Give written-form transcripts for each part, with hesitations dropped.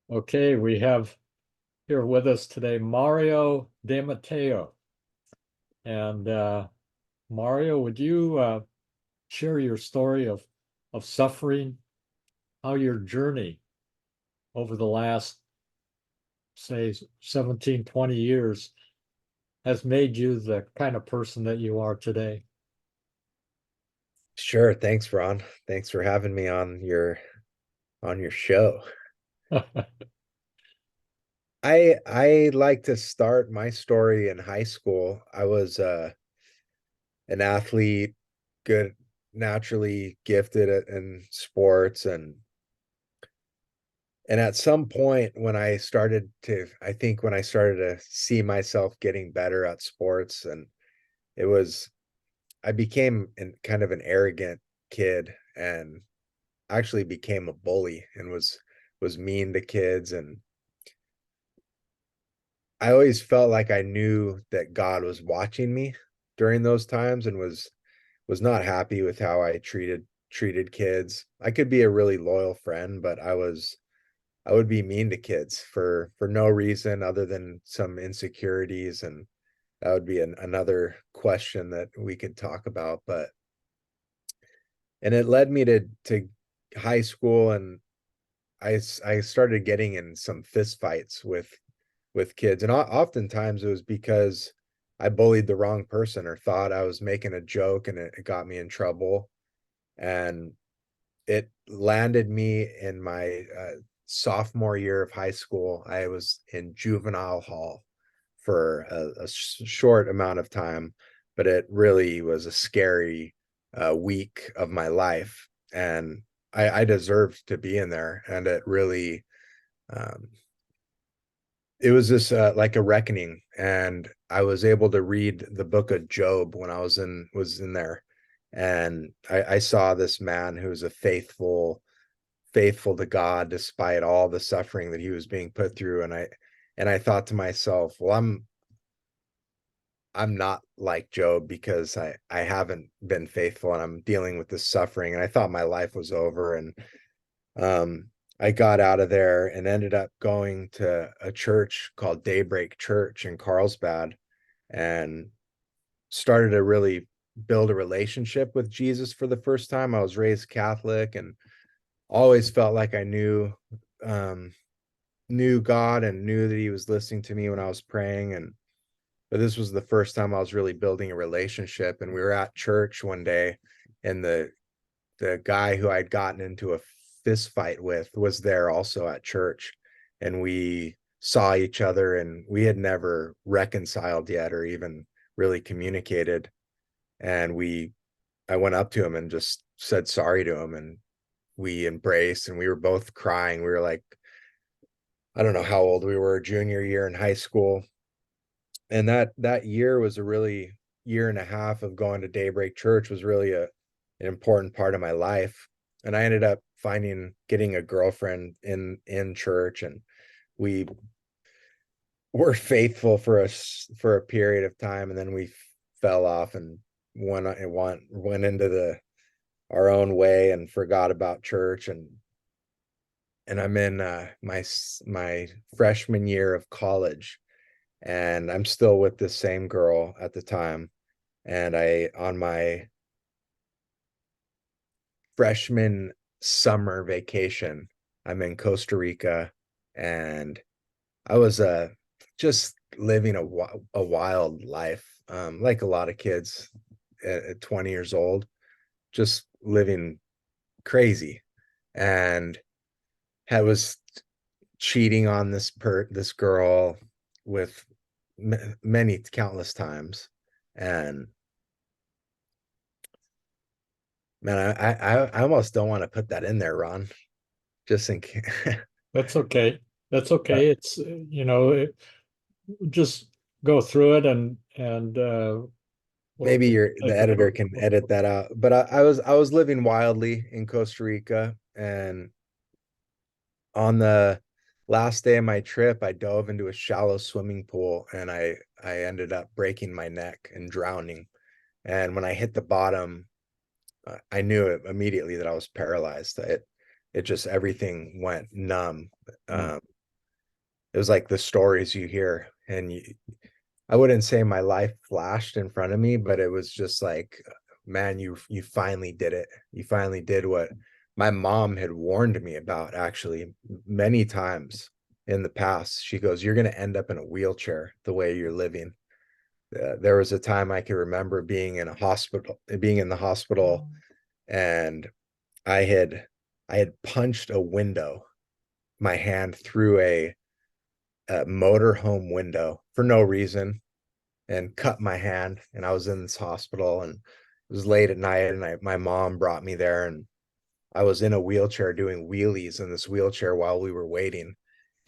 Okay, we have here with us today Mario DeMatteo. And Mario, would you share your story of suffering, how your journey over the last, say, 17, 20 years has made you the kind of person that you are today? Sure. Thanks, Ron. Thanks for having me on your show. I like to start my story in high school. I was an athlete, good, naturally gifted in sports, and at some point I think when I started to see myself getting better at sports, and it was I became kind of an arrogant kid and actually became a bully and was mean to kids. And I always felt like I knew that God was watching me during those times and was not happy with how I treated kids. I could be a really loyal friend, but I would be mean to kids for no reason other than some insecurities. And that would be another question that we could talk about. But and it led me to high school, and I started getting in some fist fights with kids, and oftentimes it was because I bullied the wrong person or thought I was making a joke, and it got me in trouble. And it landed me in my sophomore year of high school. I was in juvenile hall for a short amount of time, but it really was a scary week of my life, and I deserved to be in there. And it really um, it was this like a reckoning, and I was able to read the book of Job when I was in there. And I saw this man who was a faithful to God despite all the suffering that he was being put through. And I thought to myself, well, I'm not like Job because I haven't been faithful and I'm dealing with this suffering. And I thought my life was over. And I got out of there and ended up going to a church called Daybreak Church in Carlsbad, and started to really build a relationship with Jesus for the first time. I was raised Catholic and always felt like I um, knew God and knew that He was listening to me when I was praying. And but this was the first time I was really building a relationship. And we were at church one day, and the guy who I'd gotten into a fist fight with was there also at church, and we saw each other, and we had never reconciled yet or even really communicated. And we I went up to him and just said sorry to him, and we embraced, and we were both crying. We were like, I don't know how old we were, junior year in high school. And that year was a really year and a half of going to Daybreak Church was really an important part of my life. And I ended up getting a girlfriend in church, and we were faithful for a period of time, and then we fell off and went into the our own way and forgot about church. And I'm in my freshman year of college, and I'm still with the same girl at the time. And I on my freshman summer vacation, I'm in Costa Rica, and I was just living a wild life, like a lot of kids at 20 years old, just living crazy. And I was cheating on this girl with many countless times. And man, I almost don't want to put that in there, Ron, just in case. That's okay. That's okay. It's, just go through it and we'll Maybe the take it editor out. can edit that out. But I was living wildly in Costa Rica, and on the last day of my trip, I dove into a shallow swimming pool, and I ended up breaking my neck and drowning. And when I hit the bottom, I knew it immediately that I was paralyzed. It just everything went numb. Mm. it was like the stories you hear, and I wouldn't say my life flashed in front of me, but it was just like, man, you finally did it. You finally did what my mom had warned me about, actually, many times in the past. She goes, "You're going to end up in a wheelchair the way you're living." There was a time I can remember being in the hospital, and I had I had punched a window, my hand through a motorhome window for no reason, and cut my hand. And I was in this hospital, and it was late at night, and my mom brought me there, and I was in a wheelchair doing wheelies in this wheelchair while we were waiting.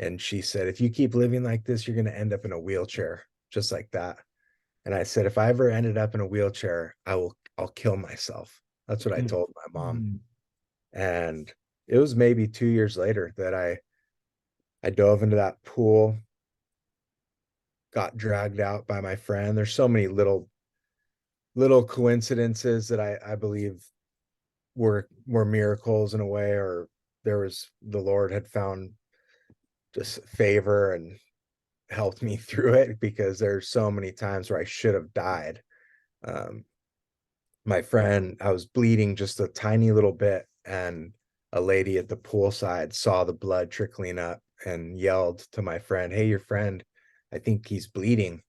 And she said, "If you keep living like this, you're going to end up in a wheelchair just like that." And I said, "If I ever ended up in a wheelchair, I'll kill myself." That's what I Mm, told my mom. mm, And it was maybe 2 years later that I dove into that pool, got dragged out by my friend. There's so many little coincidences that I believe were miracles in a way, or there was the Lord had found just favor and helped me through it, because there's so many times where I should have died. Um, my friend, I was bleeding just a tiny little bit, and a lady at the poolside saw the blood trickling up and yelled to my friend, "Hey, your friend, I think he's bleeding."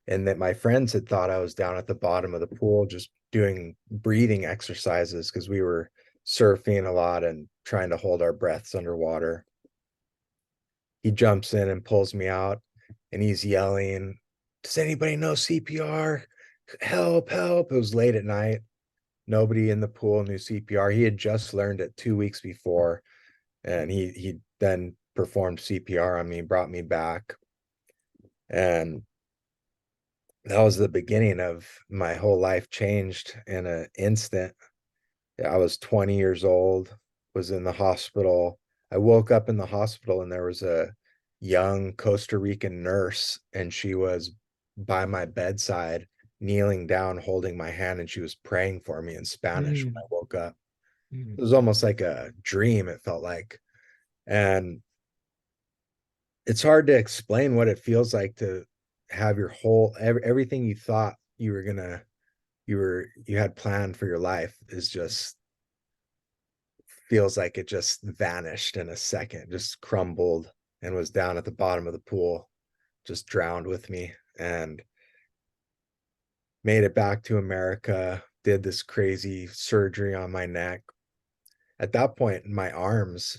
And that my friends had thought I was down at the bottom of the pool just doing breathing exercises, because we were surfing a lot and trying to hold our breaths underwater. He jumps in and pulls me out, and he's yelling, "Does anybody know CPR? Help, help." It was late at night. Nobody in the pool knew CPR. He had just learned it 2 weeks before, and he then performed CPR on me, brought me back. And that was the beginning of my whole life changed in an instant. I was 20 years old, was in the hospital. I woke up in the hospital, and there was a young Costa Rican nurse, and she was by my bedside, kneeling down, holding my hand, and she was praying for me in Spanish when mm, I woke up. mm. It was almost like a dream, it felt like. And it's hard to explain what it feels like to have your everything you thought you had planned for your life is just feels like it just vanished in a second, just crumbled, and was down at the bottom of the pool, just drowned with me. And made it back to America, did this crazy surgery on my neck. At that point, in my arms,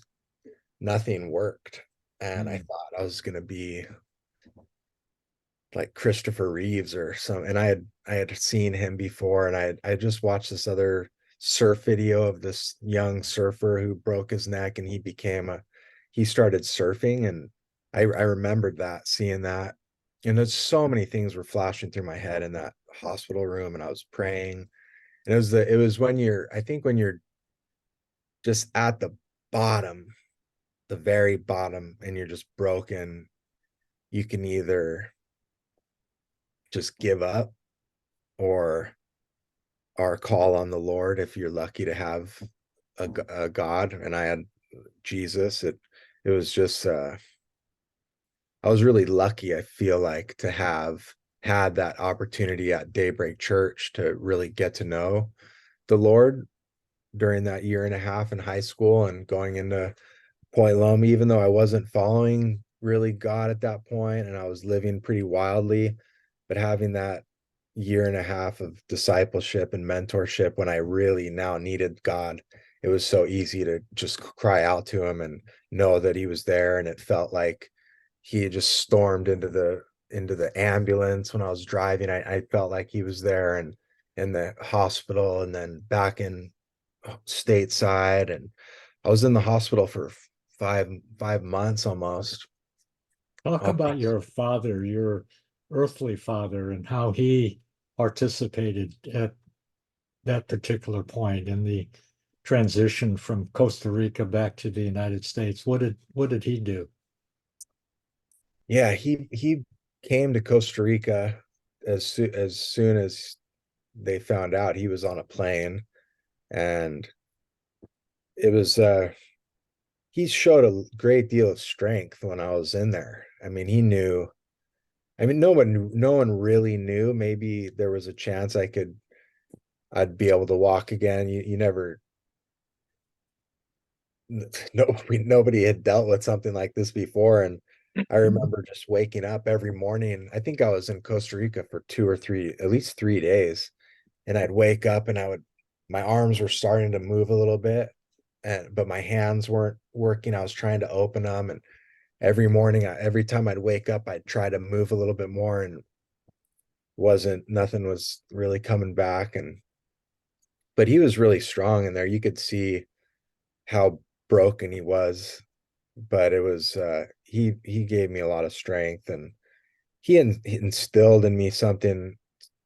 nothing worked. And I Mm. thought I was going to be like Christopher Reeves or some. And I had seen him before, and I just watched this other surf video of this young surfer who broke his neck, and he started surfing. And I remembered that, seeing that. And there's so many things were flashing through my head in that hospital room, and I was praying. And it was when I think when you're just at the bottom, the very bottom, and you're just broken, you can either just give up, or call on the Lord if you're lucky to have a God. And I had Jesus. It was just I was really lucky, I feel like, to have had that opportunity at Daybreak Church to really get to know the Lord during that year and a half in high school and going into Point Loma, even though I wasn't following really God at that point, and I was living pretty wildly. But having that year and a half of discipleship and mentorship when I really now needed God, it was so easy to just cry out to him and know that he was there. And it felt like he had just stormed into the ambulance when I was driving. I felt like he was there, and in the hospital, and then back in stateside. And I was in the hospital for five months almost. Talk about Almost. your father, your earthly father, and how he participated at that particular point in the transition from Costa Rica back to the United States. What did he do? Yeah, he came to Costa Rica as soon as they found out. He was on a plane, and it was he showed a great deal of strength when I was in there. I mean, he knew. I mean, no one really knew. Maybe there was a chance I'd be able to walk again. You never, nobody had dealt with something like this before. And I remember just waking up every morning. I think I was in Costa Rica for at least 3 days. And I'd wake up and my arms were starting to move a little bit, but my hands weren't working. I was trying to open them. And every morning, every time I'd wake up, I'd try to move a little bit more, and nothing was really coming back. But he was really strong in there. You could see how broken he was, but it was, he gave me a lot of strength, and he instilled in me something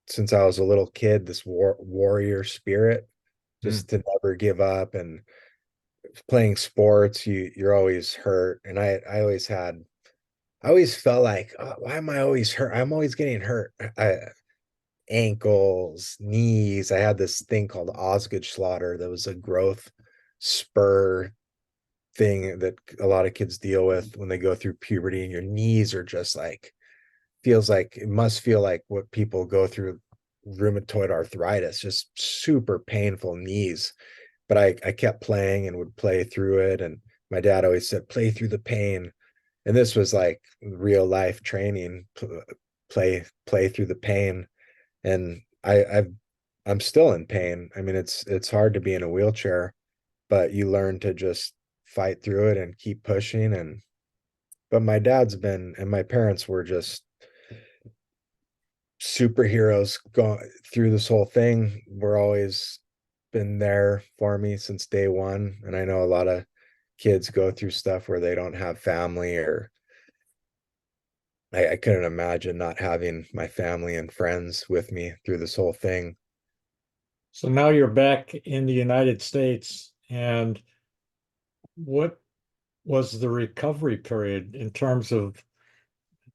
since I was a little kid, this warrior spirit, Mm. just to never give up. And playing sports, you're always hurt. And I always felt like, oh, why am I always hurt? I'm always getting hurt. Ankles, knees. I had this thing called Osgood slaughter that was a growth spur thing that a lot of kids deal with when they go through puberty, and your knees are just like, it must feel like what people go through rheumatoid arthritis, just super painful knees. But I kept playing and would play through it. And my dad always said, play through the pain. And this was like real life training, play through the pain. And I'm still in pain. I mean, it's hard to be in a wheelchair, but you learn to just fight through it and keep pushing. And but my dad's been, and my parents were just superheroes going through this whole thing. We're always been there for me since day one. And I know a lot of kids go through stuff where they don't have family, or I couldn't imagine not having my family and friends with me through this whole thing. So now you're back in the United States, and what was the recovery period in terms of,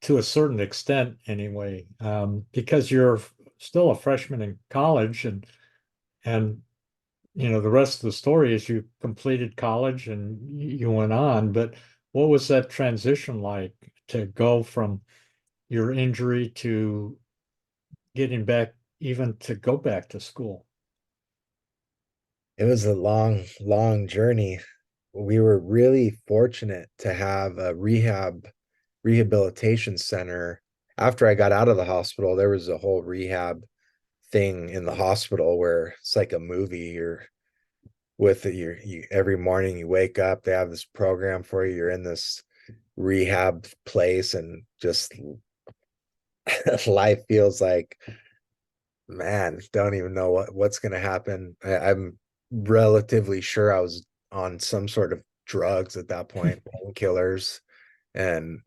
to a certain extent anyway, because you're still a freshman in college, and the rest of the story is you completed college and you went on, but what was that transition like to go from your injury to getting back, even to go back to school? It was a long journey. We were really fortunate to have a rehabilitation center. After I got out of the hospital, there was a whole rehab thing in the hospital where it's like a movie. You're with it, you every morning you wake up, they have this program for you. You're in this rehab place, and just life feels like, man, don't even know what's going to happen. I'm relatively sure I was on some sort of drugs at that point, painkillers. And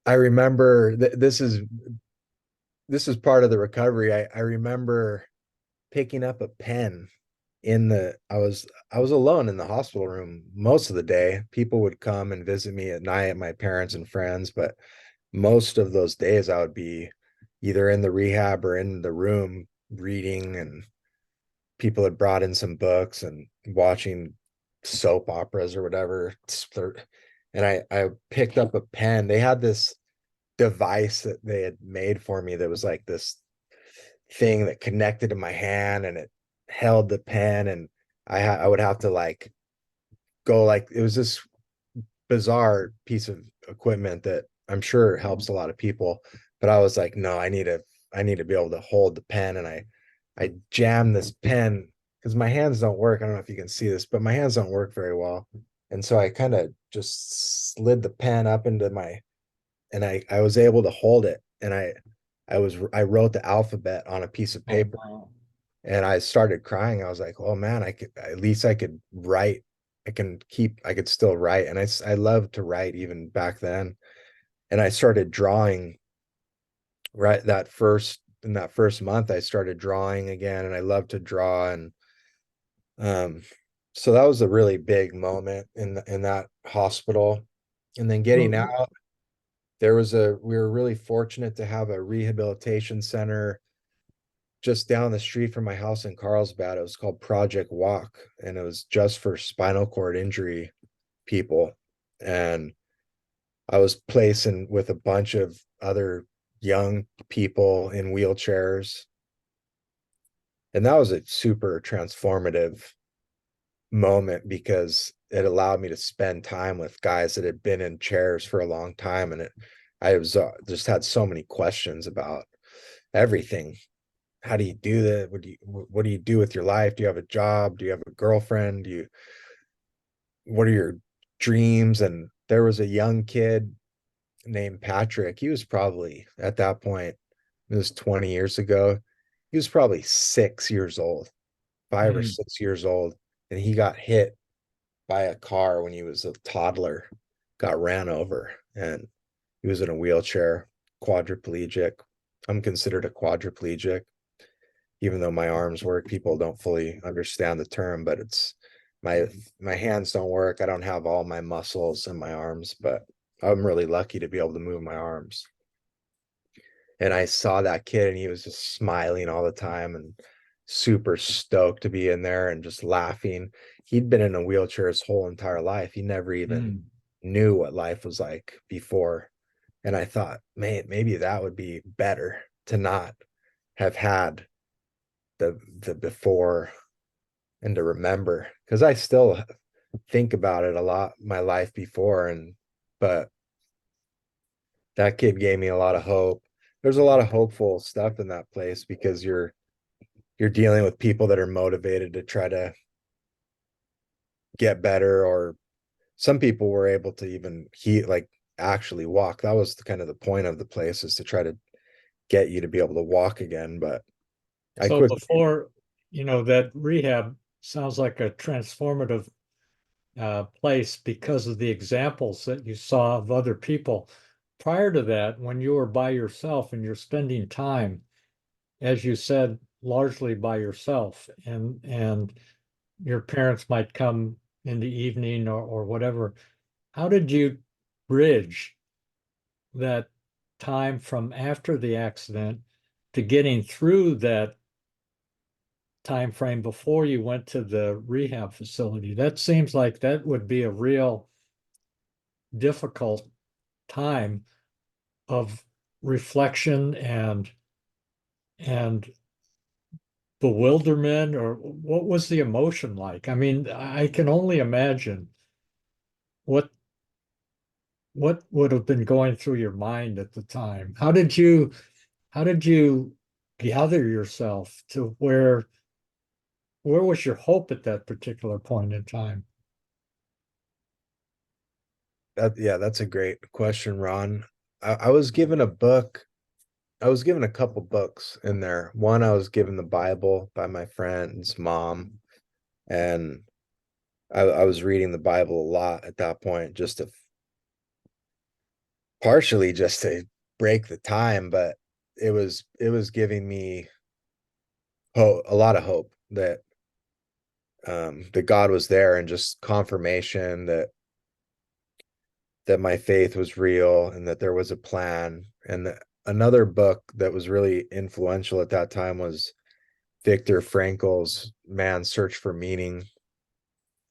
I remember this is part of the recovery. I remember picking up a pen in the I was alone in the hospital room most of the day. People would come and visit me at night, my parents and friends, but most of those days I would be either in the rehab or in the room reading. And people had brought in some books and watching soap operas or whatever. And I picked up a pen. They had this device that they had made for me that was like this thing that connected to my hand, and it held the pen. And I would have to like go, like, it was this bizarre piece of equipment that I'm sure helps a lot of people. But I was like, no, I need to be able to hold the pen. And I jammed this pen because my hands don't work. I don't know if you can see this, but my hands don't work very well. And so I kind of just slid the pen up into and I was able to hold it. And I wrote the alphabet on a piece of Oh, paper, wow. and I started crying. I was like, oh man, at least I could write. I could still write. And I loved to write even back then. And I started drawing right in that first month. I started drawing again, and I love to draw. And um so that was a really big moment in that hospital. And then getting Well, out, we were really fortunate to have a rehabilitation center just down the street from my house in Carlsbad. It was called Project Walk, and it was just for spinal cord injury people. And I was placing with a bunch of other young people in wheelchairs. And that was a super transformative moment because it allowed me to spend time with guys that had been in chairs for a long time. And I was just had so many questions about everything. How do you do that? What do you do with your life? Do you have a job? Do you have a girlfriend? What are your dreams? And there was a young kid named Patrick. He was probably at that point, it was 20 years ago. He was probably 6 years old, 5 or 6 years old. And he got hit by a car when he was a toddler, got ran over, and he was in a wheelchair, quadriplegic. I'm considered a quadriplegic, even though my arms work. People don't fully understand the term, but it's my my hands don't work. I don't have all my muscles in my arms, but I'm really lucky to be able to move my arms. And I saw that kid and he was just smiling all the time and super stoked to be in there and just laughing. He'd been in a wheelchair his whole entire life. He never even Mm. knew what life was like before. And I thought, man, maybe that would be better to not have had the before and to remember, because I still think about it a lot, my life before. And but that kid gave me a lot of hope. There's a lot of hopeful stuff in that place because you're dealing with people that are motivated to try to get better, or some people were able to even like actually walk. That was kind of the point of the place, is to try to get you to be able to walk again. But I So quickly, before, that rehab sounds like a transformative place because of the examples that you saw of other people. Prior to that, when you were by yourself and you're spending time, as you said, largely by yourself, and your parents might come in the evening or whatever, how did you bridge that time from after the accident to getting through that time frame before you went to the rehab facility? That seems like that would be a real difficult time of reflection and bewilderment, or what was the emotion like? I mean, I can only imagine what would have been going through your mind at the time. How did you gather yourself to where was your hope at that particular point in time? yeah, that's a great question, Ron. I was given a book. I was given a couple books in there. One, I was given the Bible by my friend's mom, and I was reading the Bible a lot at that point, just to partially just to break the time, but it was giving me hope, a lot of hope that God was there, and just confirmation that my faith was real and that there was a plan. And another book that was really influential at that time was Viktor Frankl's Man's Search for Meaning.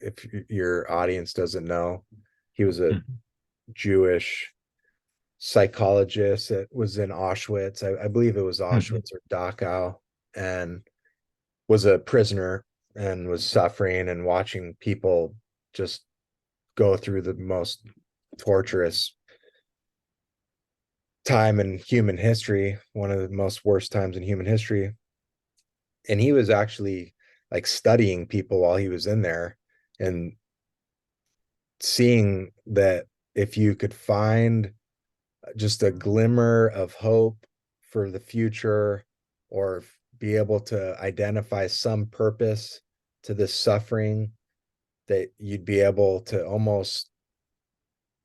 If your audience doesn't know, he was a Mhm. Jewish psychologist that was in Auschwitz. I believe it was Mhm. Auschwitz or Dachau, and was a prisoner and was suffering and watching people just go through the most torturous time in human history, one of the most worst times in human history. And he was actually like studying people while he was in there and seeing that if you could find just a glimmer of hope for the future, or be able to identify some purpose to this suffering, that you'd be able to almost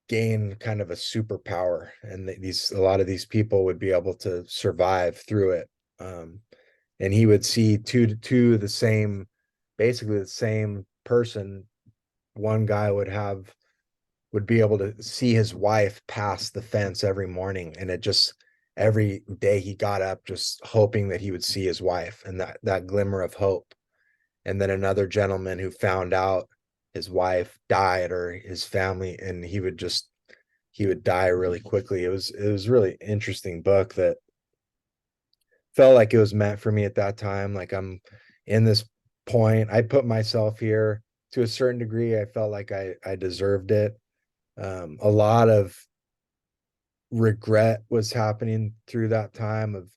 gain kind of a superpower, and these a lot of these people would be able to survive through it. um, and he would see two the same, basically the same person. One guy would be able to see his wife pass the fence every morning, and it just every day he got up just hoping that he would see his wife, and that glimmer of hope. And then another gentleman who found out his wife died or his family, and he would die really quickly. It was really interesting book that felt like it was meant for me at that time. Like I'm in this point. I put myself here to a certain degree. I felt like I deserved it. A lot of regret was happening through that time of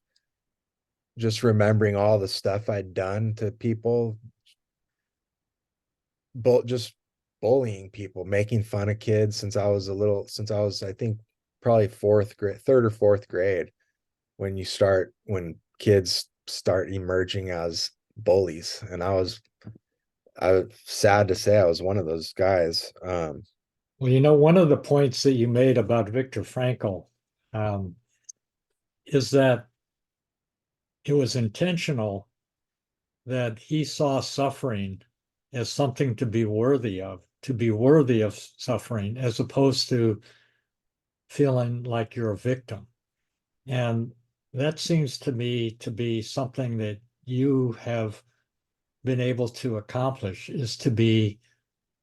just remembering all the stuff I'd done to people, but just bullying people, making fun of kids since I was, I think, probably fourth grade, third or fourth grade, when kids start emerging as bullies. And I was sad to say I was one of those guys. Well, you know, one of the points that you made about Viktor Frankl um, is that it was intentional, that he saw suffering as something to be worthy of suffering, as opposed to feeling like you're a victim. And that seems to me to be something that you have been able to accomplish, is to be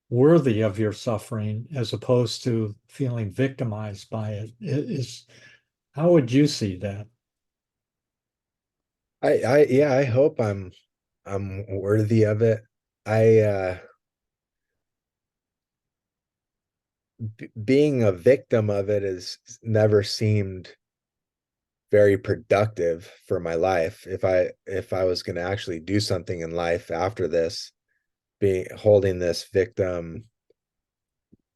worthy of your suffering as opposed to feeling victimized by it. How would you see that? Yeah, I hope I'm worthy of it. I being a victim of it has never seemed very productive for my life. If I was going to actually do something in life after this, being holding this victim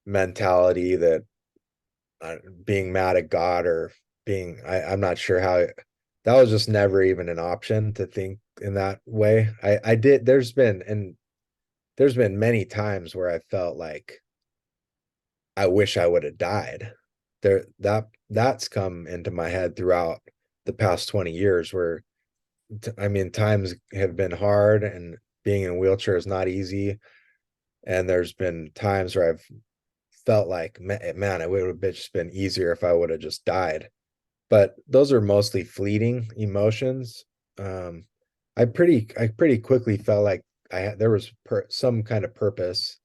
mentality, that being mad at God, or I'm not sure how that was just never even an option to think in that way. I did there's been many times where I felt like I wish I would have died. That's come into my head throughout the past 20 years, where I mean, times have been hard and being in a wheelchair is not easy. And there's been times where I've felt like, man, it would have just been easier if I would have just died. But those are mostly fleeting emotions. Um, I pretty quickly felt like there was some kind of purpose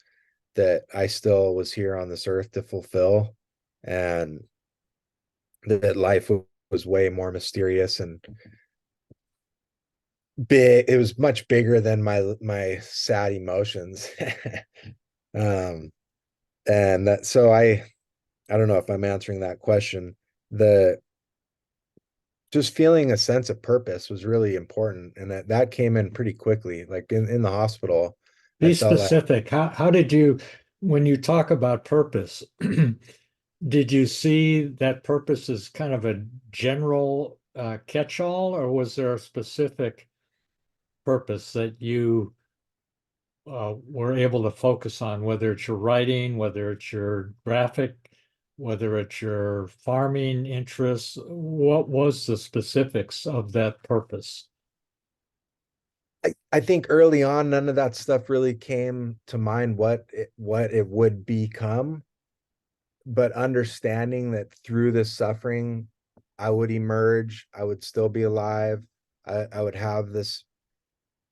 that I still was here on this earth to fulfill, and that life was way more mysterious and big. It was much bigger than my sad emotions. um, and that so I don't know if I'm answering that question. The Just feeling a sense of purpose was really important, and that came in pretty quickly. Like in the hospital, I Be felt like specific. How did you, when you talk about purpose, did you see that purpose as kind of a general catch-all, or was there a specific purpose that you were able to focus on, whether it's your writing, whether it's your graphic, whether it's your farming interests? What was the specifics of that purpose? I think early on none of that stuff really came to mind what it would become, but understanding that through this suffering I would emerge, I would still be alive. I would have this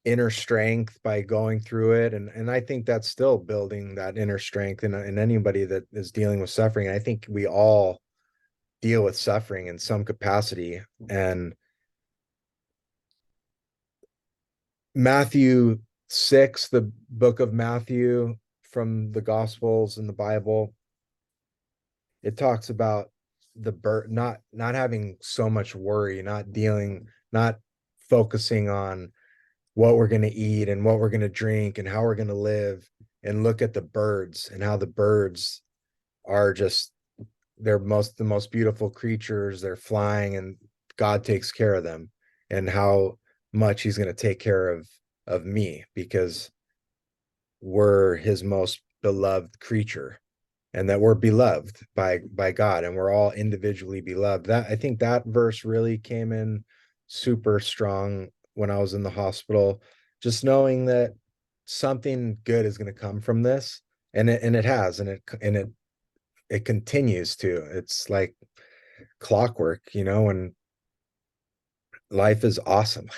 inner strength by going through it, and I think that's still building that inner strength in anybody that is dealing with suffering. I think we all deal with suffering in some capacity. And Matthew 6, the book of Matthew from the Gospels and the Bible, it talks about the bird not having so much worry, not focusing on what we're going to eat and what we're going to drink and how we're going to live, and look at the birds and how the birds are just the most beautiful creatures. They're flying and God takes care of them, and how much he's going to take care of me because we're his most beloved creature, and that we're beloved by God, and we're all individually beloved. That I think that verse really came in super strong when I was in the hospital, just knowing that something good is going to come from this, and it has, and it continues to. It's like clockwork, and life is awesome.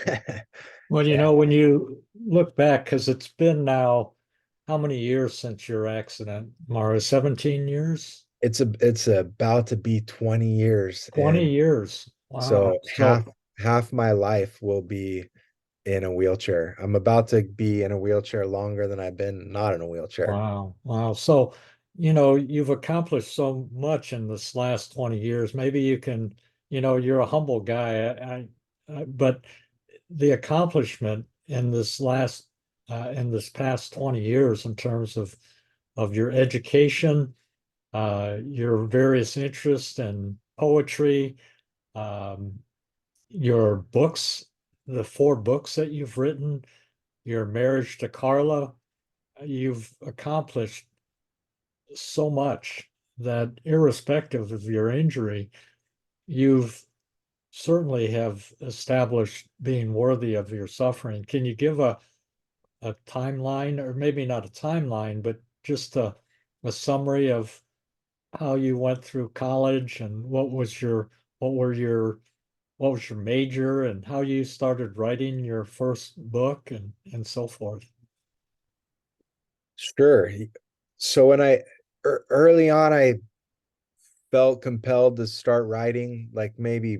Well, you Yeah. know, when you look back, because it's been now how many years since your accident, Mara? 17 years? it's about to be 20 years, 20 and years. Wow. so So, half my life will be in a wheelchair. I'm about to be in a wheelchair longer than I've been not in a wheelchair. wow. Wow. So, you've accomplished so much in this last 20 years. Maybe you can, you're a humble guy, but the accomplishment in in this past 20 years in terms of your education, your various interests in poetry, um, your books, the 4 books that you've written, your marriage to Carla, you've accomplished so much that irrespective of your injury, you've certainly have established being worthy of your suffering. Can you give a timeline, or maybe not a timeline, but just a summary of how you went through college and what were your what was your major and how you started writing your first book and so forth? Sure. So when early on, I felt compelled to start writing, like maybe,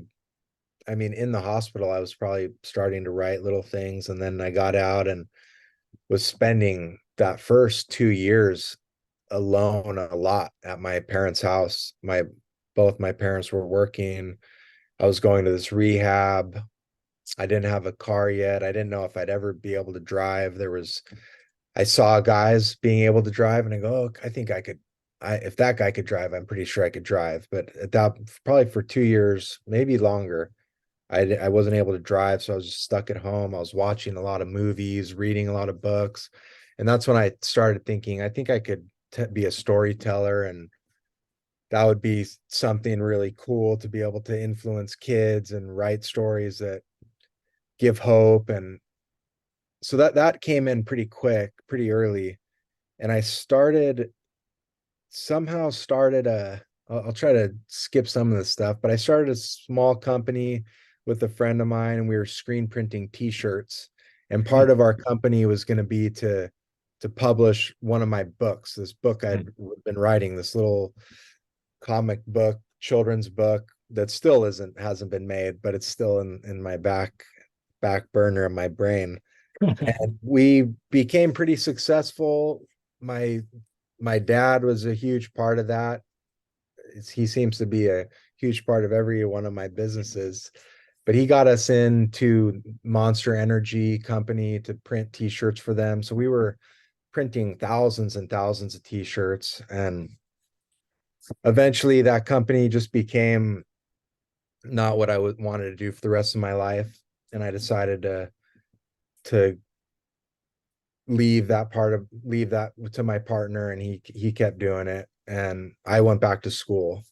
I mean, in the hospital, I was probably starting to write little things. And then I got out and was spending that first 2 years alone a lot at my parents' house. Both my parents were working. I was going to this rehab. I didn't have a car yet. I didn't know if I'd ever be able to drive. I saw guys being able to drive, and I go, oh, I think I could. If that guy could drive, I'm pretty sure I could drive. But at that, probably for 2 years, maybe longer, I wasn't able to drive, so I was just stuck at home. I was watching a lot of movies, reading a lot of books, and that's when I started thinking, I think I could be a storyteller, and that would be something really cool to be able to influence kids and write stories that give hope. And so that came in pretty quick, pretty early, and I started a I'll try to skip some of the stuff, but I started a small company with a friend of mine, and we were screen printing t-shirts. And part of our company was going to be to publish one of my books, this book I'd been writing, this little comic book, children's book that still hasn't been made, but it's still in my back burner of my brain. And we became pretty successful. My my dad was a huge part of that. He seems to be a huge part of every one of my businesses. But he got us into Monster Energy Company to print t-shirts for them. So we were printing thousands and thousands of t-shirts. And eventually that company just became not what I wanted to do for the rest of my life. And I decided to leave that to my partner, and he kept doing it, and I went back to school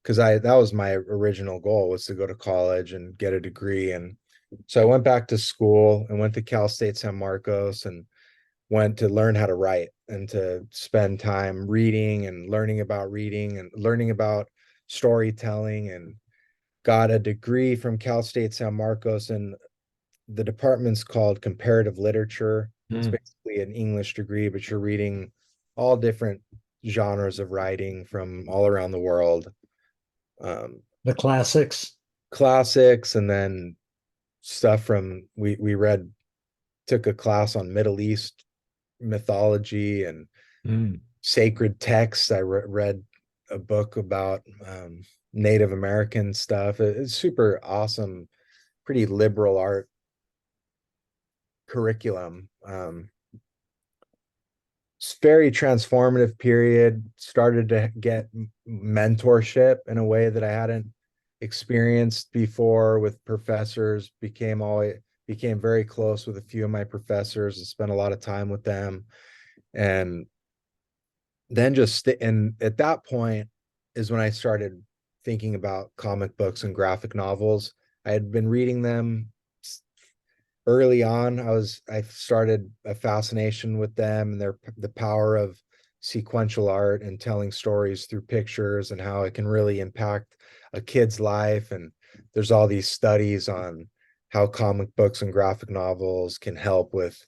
because I that was my original goal, was to go to college and get a degree. And so I went back to school and went to Cal State San Marcos, and went to learn how to write and to spend time reading and learning about storytelling, and got a degree from Cal State San Marcos. And the department's called comparative literature. It's Mm. basically an English degree, but you're reading all different genres of writing from all around the world. Um, The classics. Classics, and then stuff from we read took a class on Middle East mythology and Mm. sacred texts. I read a book about Native American stuff. It's super awesome, pretty liberal art curriculum. It's very transformative period. Started to get mentorship in a way that I hadn't experienced before with professors. Became very close with a few of my professors and spent a lot of time with them. And then and at that point is when I started thinking about comic books and graphic novels. I had been reading them early on. I started a fascination with them and the power of sequential art and telling stories through pictures, and how it can really impact a kid's life. And there's all these studies on how comic books and graphic novels can help with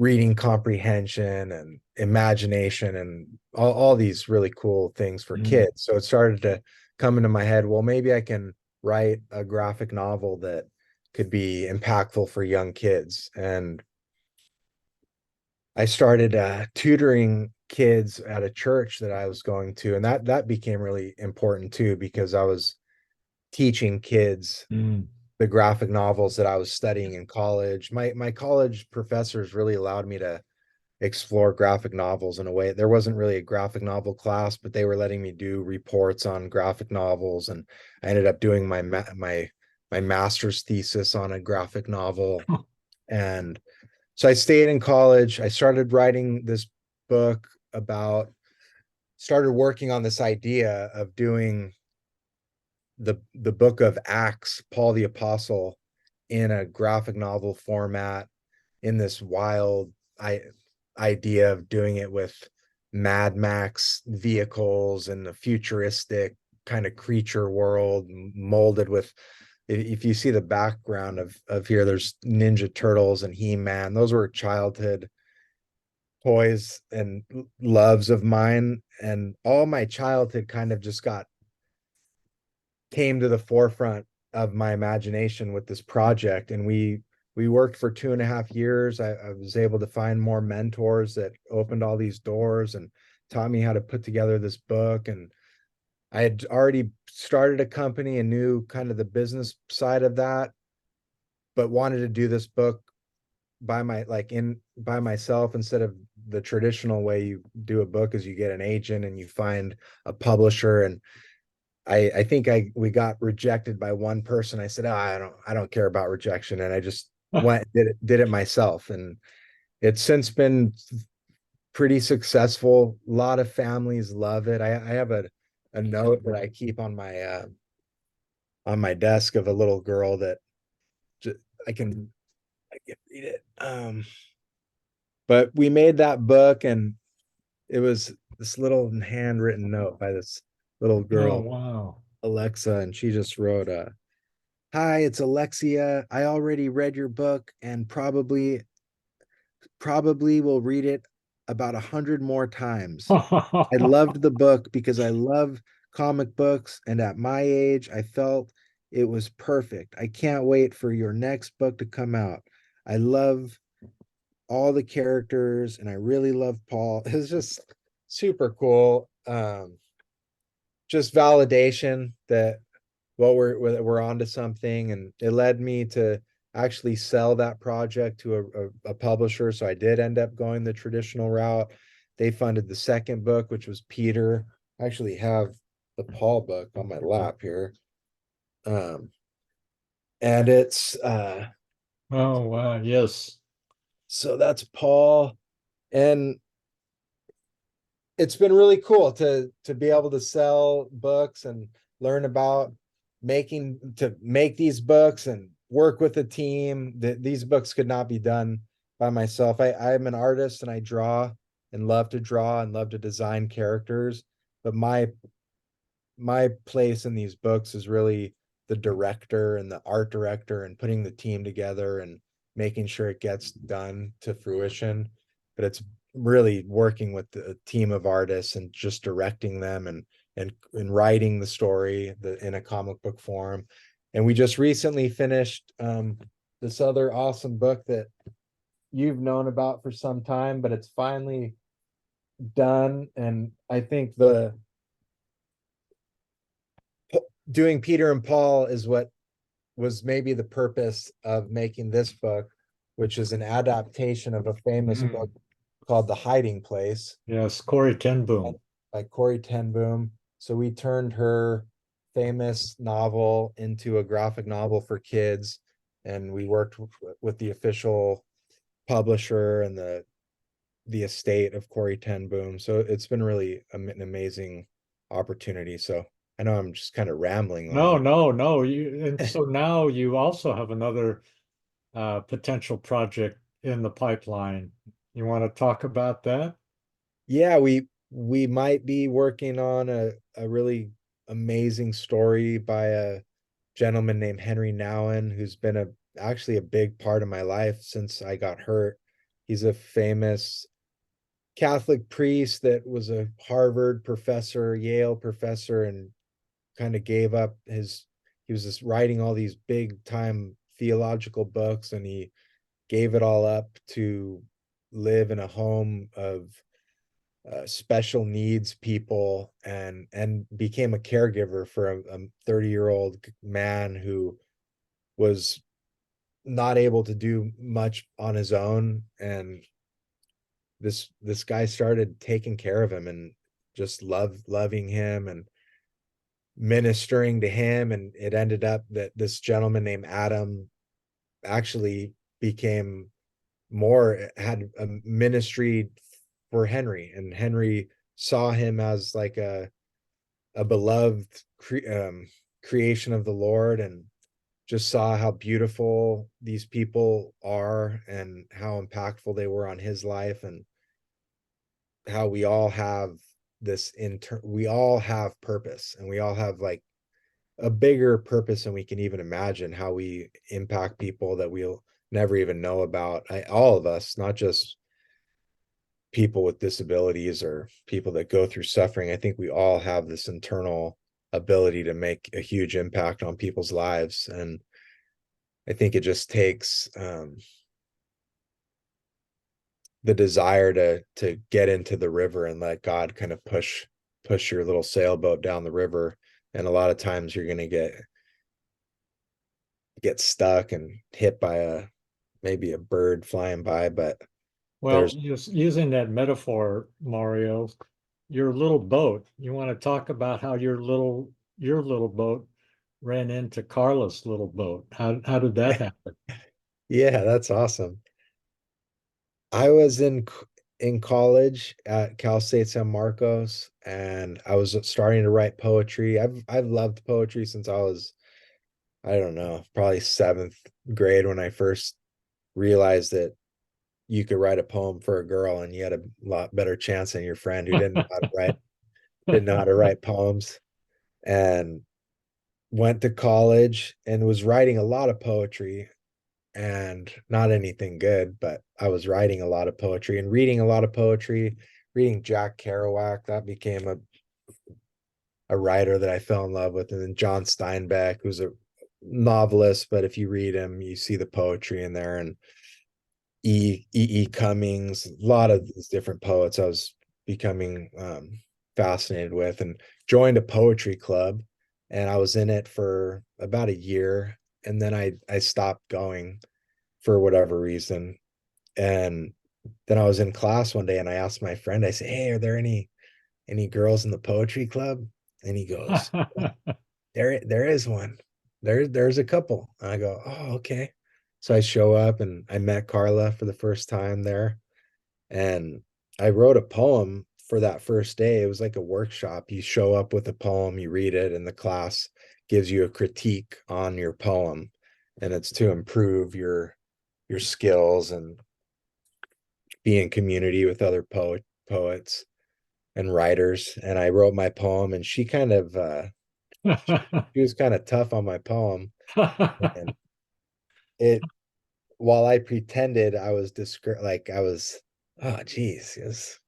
reading comprehension and imagination and all these really cool things for Mm. kids. So it started to come into my head, well, maybe I can write a graphic novel that could be impactful for young kids. And I started tutoring kids at a church that I was going to, and that became really important too because I was teaching kids Mm. the graphic novels that I was studying in college. My college professors really allowed me to explore graphic novels in a way. There wasn't really a graphic novel class, but they were letting me do reports on graphic novels, and I ended up doing my master's thesis on a graphic novel. And so I stayed in college. I started writing this book about started working on this idea of doing the book of Acts, Paul the Apostle, in a graphic novel format in this wild I idea of doing it with Mad Max vehicles and the futuristic kind of creature world molded with, if you see the background of here, there's Ninja Turtles and He-Man. Those were childhood toys and loves of mine. And all my childhood kind of just got came to the forefront of my imagination with this project. And we worked for 2.5 years. I was able to find more mentors that opened all these doors and taught me how to put together this book. And I had already started a company and knew kind of the business side of that, but wanted to do this book by myself instead of the traditional way you do a book is you get an agent and you find a publisher. And I think we got rejected by one person. I said, oh, I don't care about rejection. And I just went, did it myself. And it's since been pretty successful. A lot of families love it. I have a note that I keep on my desk of a little girl that just, I can read it. But we made that book, and it was this little handwritten note by this little Oh, girl, wow. Alexa, and she just wrote, "Hi, it's Alexia. I already read your book and probably will read it about 100 more times. I loved the book because I love comic books, and at my age, I felt it was perfect. I can't wait for your next book to come out. I love all the characters, and I really love Paul." It's just super cool. Just validation that we're onto something, and it led me to actually sell that project to a publisher. So I did end up going the traditional route. They funded the second book, which was Peter. I actually have the Paul book on my lap here. Um, and it's Oh, wow. Yes. so that's Paul. And it's been really cool to be able to sell books and learn about to make these books and work with a team. That these books could not be done by myself. I'm an artist and I draw and love to draw and love to design characters, but my place in these books is really the director and the art director and putting the team together and making sure it gets done to fruition. But it's really working with the team of artists and just directing them and writing the story in a comic book form. And we just recently finished this other awesome book that you've known about for some time, but it's finally done. And I think the doing Peter and Paul is what was maybe the purpose of making this book, which is an adaptation of a famous book Mm. called The Hiding Place Yes, Corey Ten Boom. by Corey Ten Boom. So we turned her famous novel into a graphic novel for kids, and we worked with the official publisher and the estate of Corey Ten Boom. So it's been really an amazing opportunity. So I know I'm just kind of rambling on No, you. no, no. And so now you also have another potential project in the pipeline. You want to talk about that? Yeah, we might be working on a really amazing story by a gentleman named Henry Nowen, who's been actually a big part of my life since I got hurt. He's a famous Catholic priest that was a Harvard professor, Yale professor, and kind of gave up his, he was just writing all these big time theological books, and he gave it all up to live in a home of special needs people, and became a caregiver for a 30-year-old man who was not able to do much on his own. And this guy started taking care of him and just loving him and ministering to him. And it ended up that this gentleman named Adam actually became more, had a ministry for Henry, and Henry saw him as like a beloved creation of the Lord, and just saw how beautiful these people are and how impactful they were on his life, and how we all have we all have purpose, and we all have like a bigger purpose than we can even imagine, how we impact people that we'll never even know about. All of us, not just people with disabilities or people that go through suffering. I think we all have this internal ability to make a huge impact on people's lives. And I think it just takes the desire to get into the river and let God kind of push your little sailboat down the river. And a lot of times you're going to get stuck and hit by maybe a bird flying by, but Well, there's using that metaphor, Mario, your little boat, you want to talk about how your little boat ran into Carla's little boat. How did that happen? yeah, that's awesome. I was in college at Cal State San Marcos, and I was starting to write poetry. I've loved poetry since I was, I don't know, probably seventh grade, when I first realized that you could write a poem for a girl and you had a lot better chance than your friend who didn't know how to write poems. And went to college and was writing a lot of poetry, and not anything good, but I was writing a lot of poetry and reading a lot of poetry, reading Jack Kerouac. That became a writer that I fell in love with. And then John Steinbeck, who's a novelist, but if you read him, you see the poetry in there. And E. Cummings, a lot of these different poets I was becoming fascinated with, and joined a poetry club. And I was in it for about a year, and then I stopped going for whatever reason. And then I was in class one day, and I asked my friend, I said, "Hey, are there any girls in the poetry club?" And he goes, there is one. There's a couple. And I go, "Oh, okay." So I show up, and I met Carla for the first time there. And I wrote a poem for that first day. It was like a workshop. You show up with a poem, you read it, and the class gives you a critique on your poem. And it's to improve your skills and be in community with other poets and writers. And I wrote my poem, and she kind of she was kind of tough on my poem. And it, while I pretended I was like I was, oh geez, it was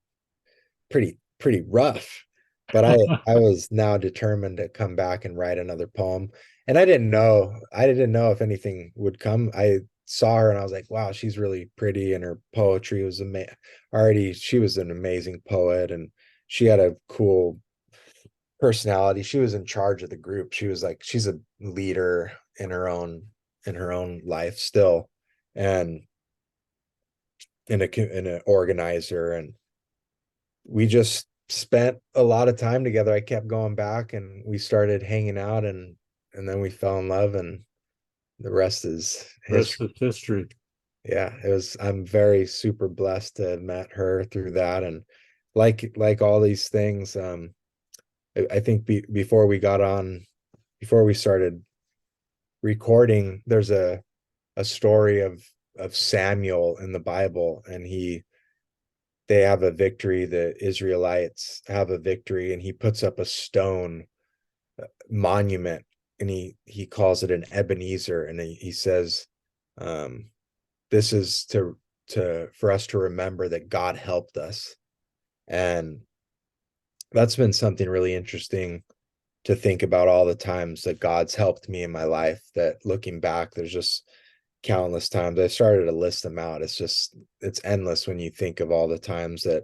pretty rough. But I was now determined to come back and write another poem. And I didn't know if anything would come. I saw her and I was like, wow, she's really pretty, and her poetry was already, she was an amazing poet, and she had a cool personality. She was in charge of the group. She was like, she's a leader in her own life still, and in an organizer. And we just spent a lot of time together. I kept going back, and we started hanging out, and then we fell in love, and the rest is Rest history. is history. Yeah, it was, I'm very super blessed to have met her through that. And like all these things, I think before we started recording, there's a story of Samuel in the Bible, and they have a victory. The Israelites have a victory, and he puts up a stone monument, and he calls it an Ebenezer, and he says, um, "This is for us to remember that God helped us. And that's been something really interesting to think about, all the times that God's helped me in my life, that looking back, there's just countless times. I started to list them out. It's endless when you think of all the times that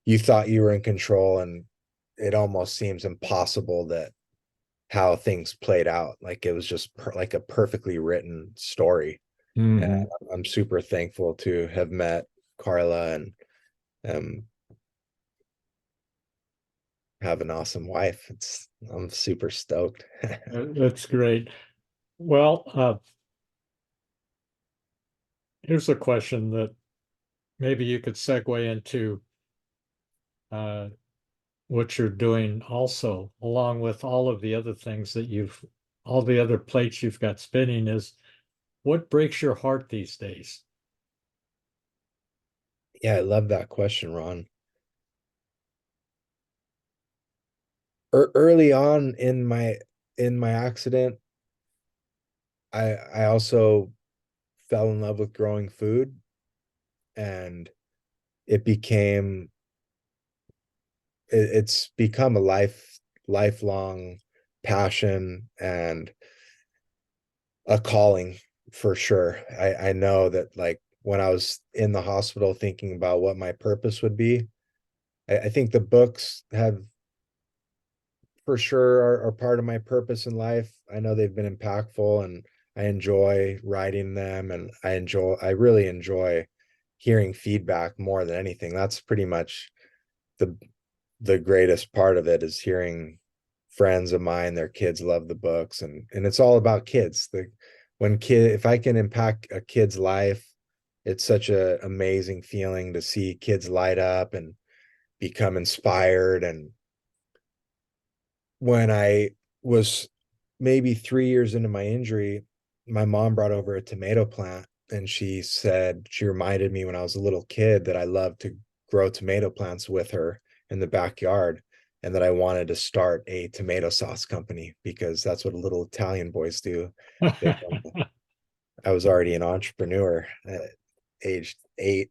you thought you were in control, and it almost seems impossible that how things played out. Like it was just like a perfectly written story. And Hmm. I'm super thankful to have met Carla and um, have an awesome wife. I'm super stoked. That's great. Well, here's a question that maybe you could segue into uh, what you're doing also, along with all of the other things that all the other plates you've got spinning, is what breaks your heart these days? Yeah, I love that question, Ron. Early on in my accident, I also fell in love with growing food, and it became it's become a lifelong passion and a calling for sure. I know that, like, when I was in the hospital thinking about what my purpose would be, I think the books have for sure are part of my purpose in life. I know they've been impactful, and I enjoy writing them, and I really enjoy hearing feedback more than anything. That's pretty much the the greatest part of it, is hearing friends of mine, their kids love the books, and it's all about kids. If I can impact a kid's life, it's such a amazing feeling to see kids light up and become inspired. And when I was maybe 3 years into my injury, my mom brought over a tomato plant, and she reminded me when I was a little kid that I loved to grow tomato plants with her in the backyard, and that I wanted to start a tomato sauce company, because that's what little Italian boys do. They, I was already an entrepreneur at age 8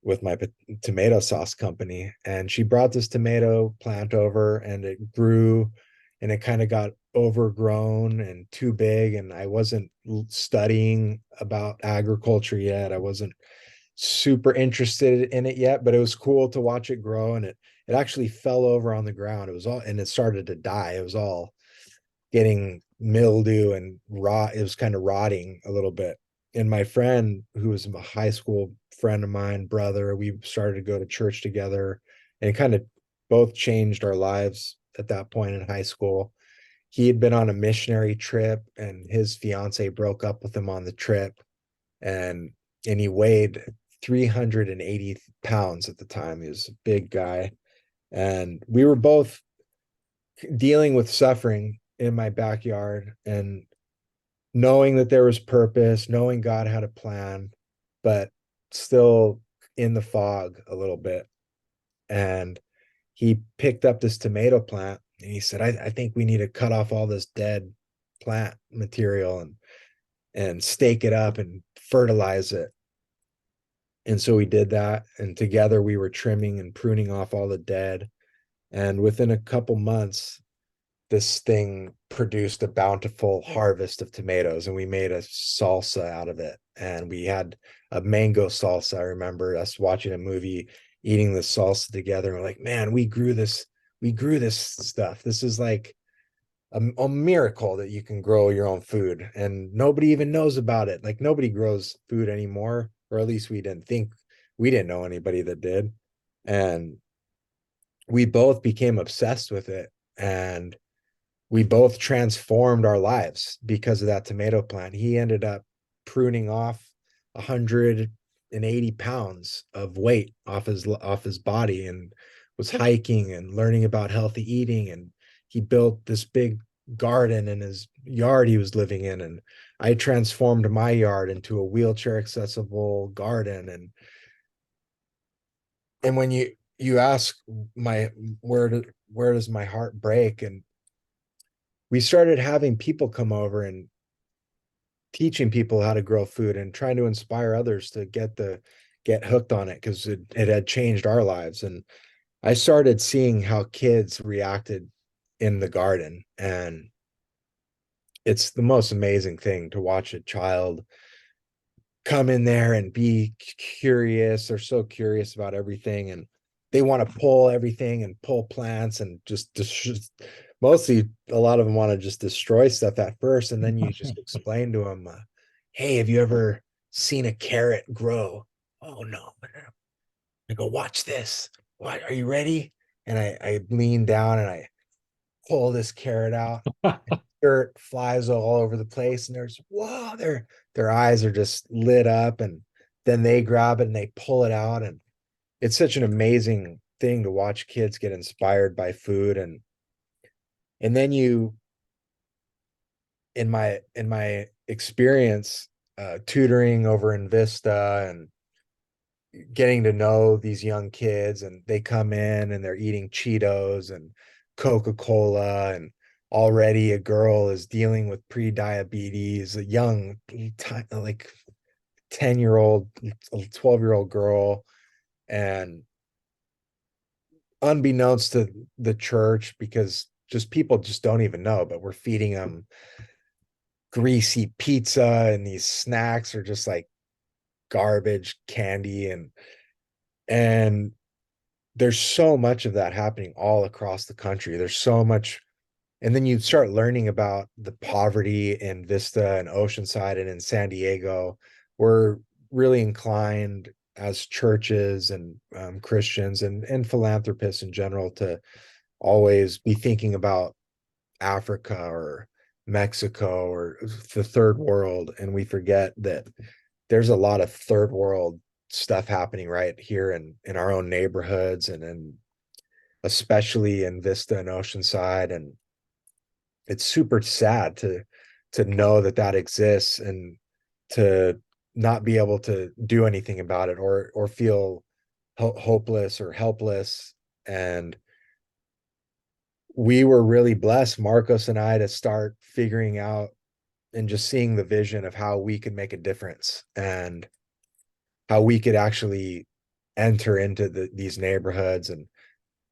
with my tomato sauce company, and she brought this tomato plant over, and it grew, and it kind of got overgrown and too big, and I wasn't studying about agriculture yet. I wasn't super interested in it yet, but it was cool to watch it grow, and it actually fell over on the ground. It was all, and it started to die. It was all getting mildew and rot. It was kind of rotting a little bit. And my friend, who was a high school friend of mine, brother, we started to go to church together, and kind of both changed our lives at that point in high school. He had been on a missionary trip, and his fiance broke up with him on the trip, and he weighed 380 pounds at the time. He was a big guy, and we were both dealing with suffering in my backyard, and knowing that there was purpose, knowing God had a plan, but still in the fog a little bit. And he picked up this tomato plant, and he said, I think we need to cut off all this dead plant material and stake it up and fertilize it. And so we did that. And together we were trimming and pruning off all the dead. And within a couple months, this thing produced a bountiful harvest of tomatoes, and we made a salsa out of it. And we had a mango salsa. I remember us watching a movie, eating the salsa together, and we're like, man, we grew this stuff. This is like a miracle that you can grow your own food, and nobody even knows about it. Like, nobody grows food anymore, or at least we didn't know anybody that did. And we both became obsessed with it, and we both transformed our lives because of that tomato plant. He ended up pruning off 180 pounds of weight off his body, and was hiking and learning about healthy eating. And he built this big garden in his yard he was living in, and I transformed my yard into a wheelchair accessible garden. And when you ask my where does my heart break, and we started having people come over and teaching people how to grow food, and trying to inspire others to get hooked on it because it had changed our lives. And I started seeing how kids reacted in the garden. And it's the most amazing thing to watch a child come in there and be curious. They're so curious about everything, and they want to pull everything and pull plants and just mostly a lot of them want to just destroy stuff at first. And then you just explain to them, hey, have you ever seen a carrot grow? Oh, no. I go, watch this. What, are you ready? And I lean down and I pull this carrot out. Dirt flies all over the place, and there's whoa, their eyes are just lit up, and then they grab it and they pull it out. And it's such an amazing thing to watch kids get inspired by food. And then you, in my experience, tutoring over in Vista and getting to know these young kids, and they come in and they're eating Cheetos and Coca-Cola, and already a girl is dealing with pre-diabetes, a young, like 10-year-old, 12-year-old girl. And unbeknownst to the church, because just people just don't even know, but we're feeding them greasy pizza, and these snacks are just like garbage candy. And there's so much of that happening all across the country. There's so much. And then you start learning about the poverty in Vista and Oceanside and in San Diego. We're really inclined as churches and Christians and philanthropists in general to always be thinking about Africa or Mexico or the third world. And we forget that there's a lot of third world stuff happening right here in our own neighborhoods, and especially in Vista and Oceanside. And it's super sad to know that that exists, and to not be able to do anything about it, or feel hopeless or helpless. And we were really blessed, Marcos and I, to start figuring out and just seeing the vision of how we could make a difference, and how we could actually enter into these neighborhoods and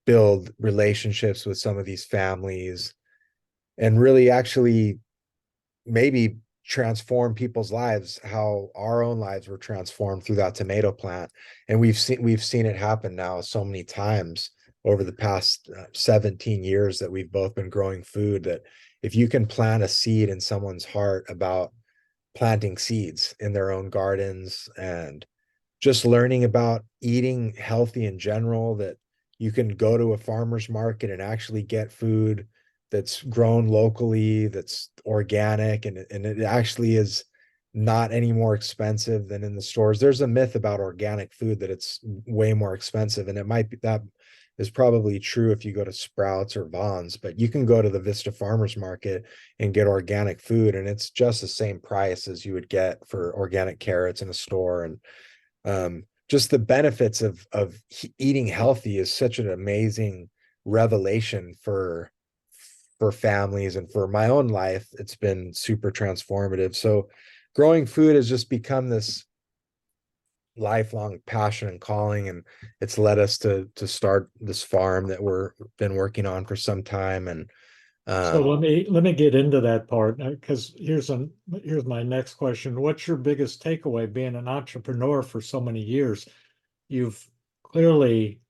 build relationships with some of these families, and really actually maybe transform people's lives, how our own lives were transformed through that tomato plant. And we've seen it happen now so many times over the past 17 years that we've both been growing food, that if you can plant a seed in someone's heart about planting seeds in their own gardens, and just learning about eating healthy in general, that you can go to a farmer's market and actually get food that's grown locally, that's organic, and it actually is not any more expensive than in the stores. There's a myth about organic food that it's way more expensive, and it might be, that is probably true if you go to Sprouts or Vons, but you can go to the Vista Farmers Market and get organic food, and it's just the same price as you would get for organic carrots in a store. And just the benefits of eating healthy is such an amazing revelation for families, and for my own life it's been super transformative. So growing food has just become this lifelong passion and calling, and it's led us to start this farm that we're been working on for some time. And So um let me get into that part, because here's my next question. What's your biggest takeaway being an entrepreneur for so many years? You've clearly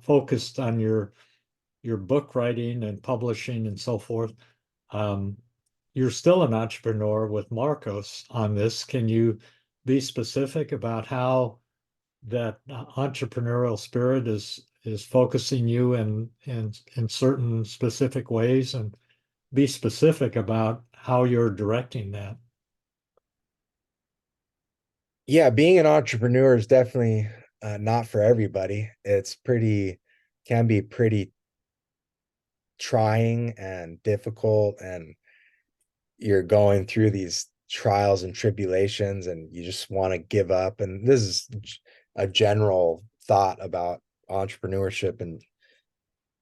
focused on your book writing and publishing and so forth. Um, you're still an entrepreneur with Marcos on this. Can you be specific about how that entrepreneurial spirit is focusing you in certain specific ways, and be specific about how you're directing that? yeah, being an entrepreneur is definitely not for everybody. It's pretty, can be pretty trying and difficult, and you're going through these trials and tribulations, and you just want to give up. And this is a general thought about entrepreneurship. And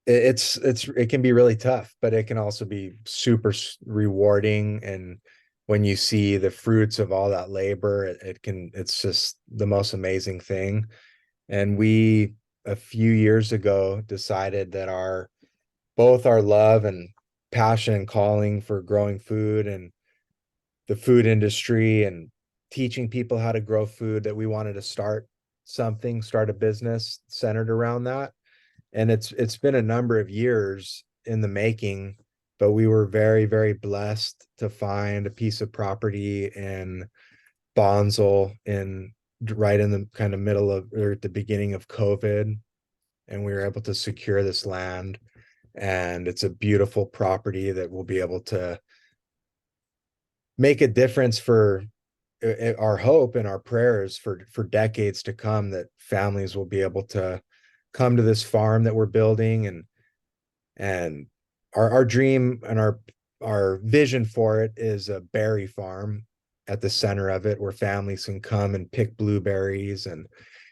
it can be really tough, but it can also be super rewarding. And when you see the fruits of all that labor, it's just the most amazing thing. And we, a few years ago, decided that both our love and passion and calling for growing food and the food industry and teaching people how to grow food, that we wanted to start a business centered around that. And it's been a number of years in the making, but we were very, very blessed to find a piece of property in Bonsall in right in the kind of middle of, or at the beginning of COVID, and we were able to secure this land. And it's a beautiful property that will be able to make a difference for our hope and our prayers for decades to come, that families will be able to come to this farm that we're building. And our dream and our vision for it is a berry farm at the center of it, where families can come and pick blueberries and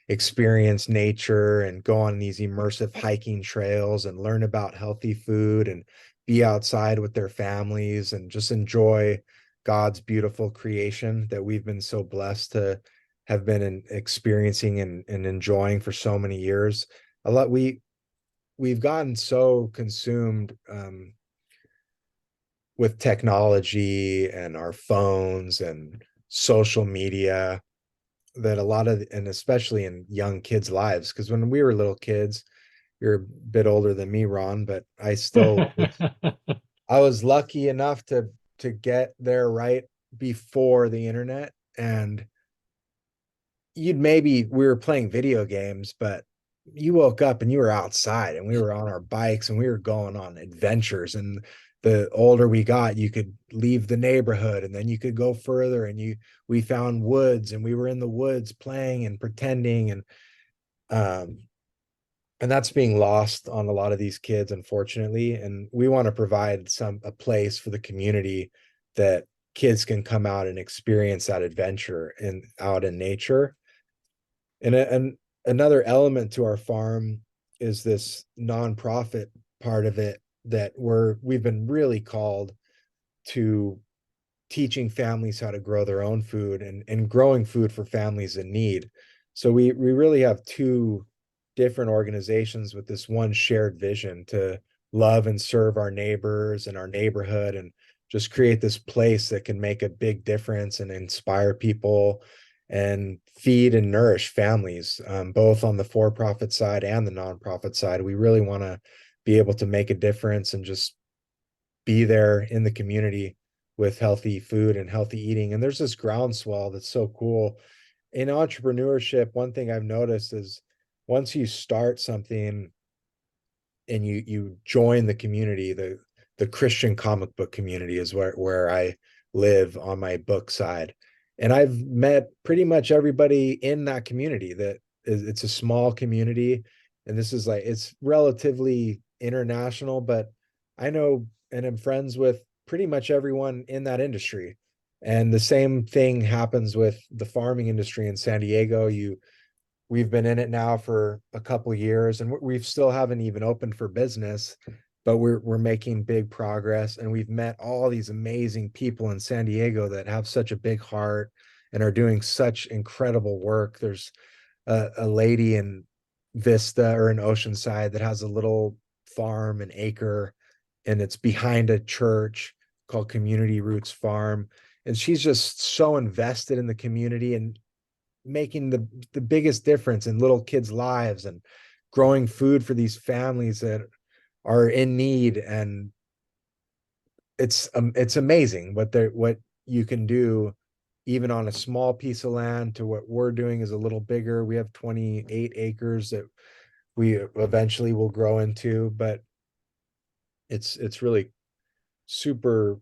experience nature and go on these immersive hiking trails and learn about healthy food and be outside with their families and just enjoy God's beautiful creation that we've been so blessed to have been experiencing and enjoying for so many years. A lot we've gotten so consumed with technology and our phones and social media, that a lot of, and especially in young kids' lives, because when we were little kids, you're a bit older than me, Ron, but I was lucky enough to get there right before the internet. And we were playing video games, but you woke up and you were outside and we were on our bikes and we were going on adventures. And the older we got, you could leave the neighborhood and then you could go further, and we found woods and we were in the woods playing and pretending. Um and that's being lost on a lot of these kids, unfortunately. And we want to provide a place for the community that kids can come out and experience that adventure out in nature. And another element to our farm is this nonprofit part of it, that we've been really called to teaching families how to grow their own food and growing food for families in need. So we really have two different organizations with this one shared vision to love and serve our neighbors and our neighborhood, and just create this place that can make a big difference and inspire people and feed and nourish families, both on the for-profit side and the nonprofit side. We really want to be able to make a difference and just be there in the community with healthy food and healthy eating. And there's this groundswell that's so cool in entrepreneurship. One thing I've noticed is, once you start something and you join the community, the Christian comic book community is where I live on my book side. And I've met pretty much everybody in that community. It's a small community, and this is like, it's relatively international, but I know and am friends with pretty much everyone in that industry. And the same thing happens with the farming industry in San Diego. We've been in it now for a couple of years, and we still haven't even opened for business, but we're making big progress. And we've met all these amazing people in San Diego that have such a big heart and are doing such incredible work. There's a lady in Vista or in Oceanside that has a little farm, an acre, and it's behind a church called Community Roots Farm. And she's just so invested in the community and making the biggest difference in little kids' lives and growing food for these families that are in need. And it's amazing what you can do, even on a small piece of land, to what we're doing is a little bigger. We have 28 acres that we eventually will grow into, but it's really super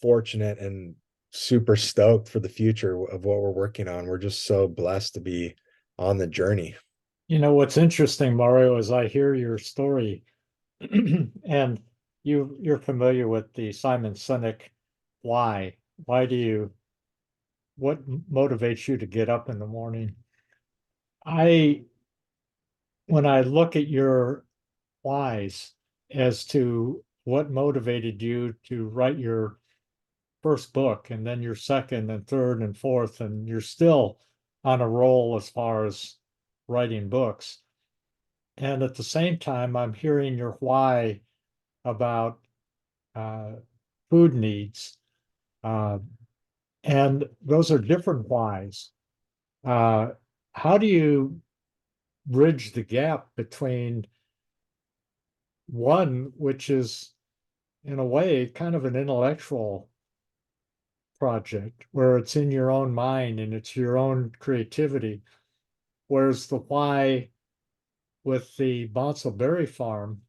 fortunate and super stoked for the future of what we're working on. We're just so blessed to be on the journey. You know, what's interesting, Mario, is I hear your story and you're familiar with the Simon Sinek why. Why do you what motivates you to get up in the morning? I when I look at your whys as to what motivated you to write your first book and then your second and third and fourth, and you're still on a roll as far as writing books. And at the same time, I'm hearing your why about uh, food needs. Uh, and those are different whys. Uh, how do you bridge the gap between one, which is in a way kind of an intellectual project where it's in your own mind and it's your own creativity, whereas the why with the Bonsall Berry Farm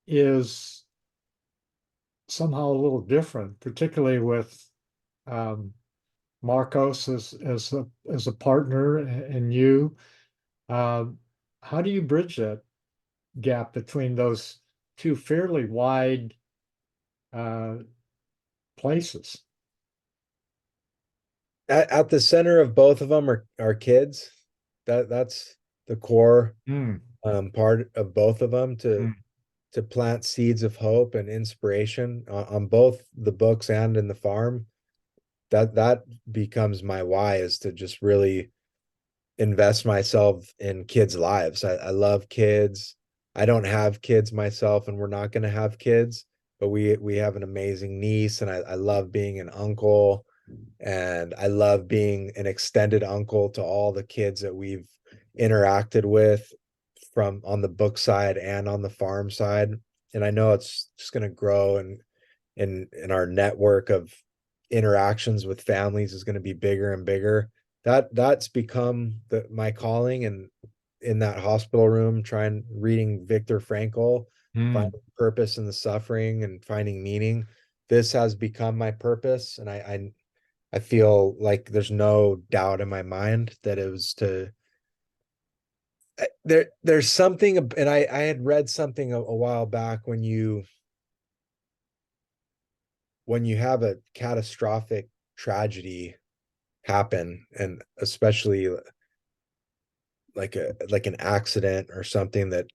is somehow a little different, particularly with um, Marcos as a partner and you. Um, how do you bridge that gap between those two fairly wide uh, places? At the center of both of them are kids. That's the core Mm, part of both of them, mm, to plant seeds of hope and inspiration on both the books and in the farm. That becomes my why, is to just really invest myself in kids' lives. I love kids. I don't have kids myself, and we're not going to have kids, but we have an amazing niece, and I love being an uncle, and I love being an extended uncle to all the kids that we've interacted with from on the book side and on the farm side. And I know it's just going to grow, and in our network of interactions with families is going to be bigger and bigger. That's become my calling. And in that hospital room, trying reading Viktor Frankl, mm. finding purpose in the suffering and finding meaning, this has become my purpose. And I feel like there's no doubt in my mind that it was to there's something. And I had read something a while back, when you have a catastrophic tragedy happen, and especially like an accident or something, that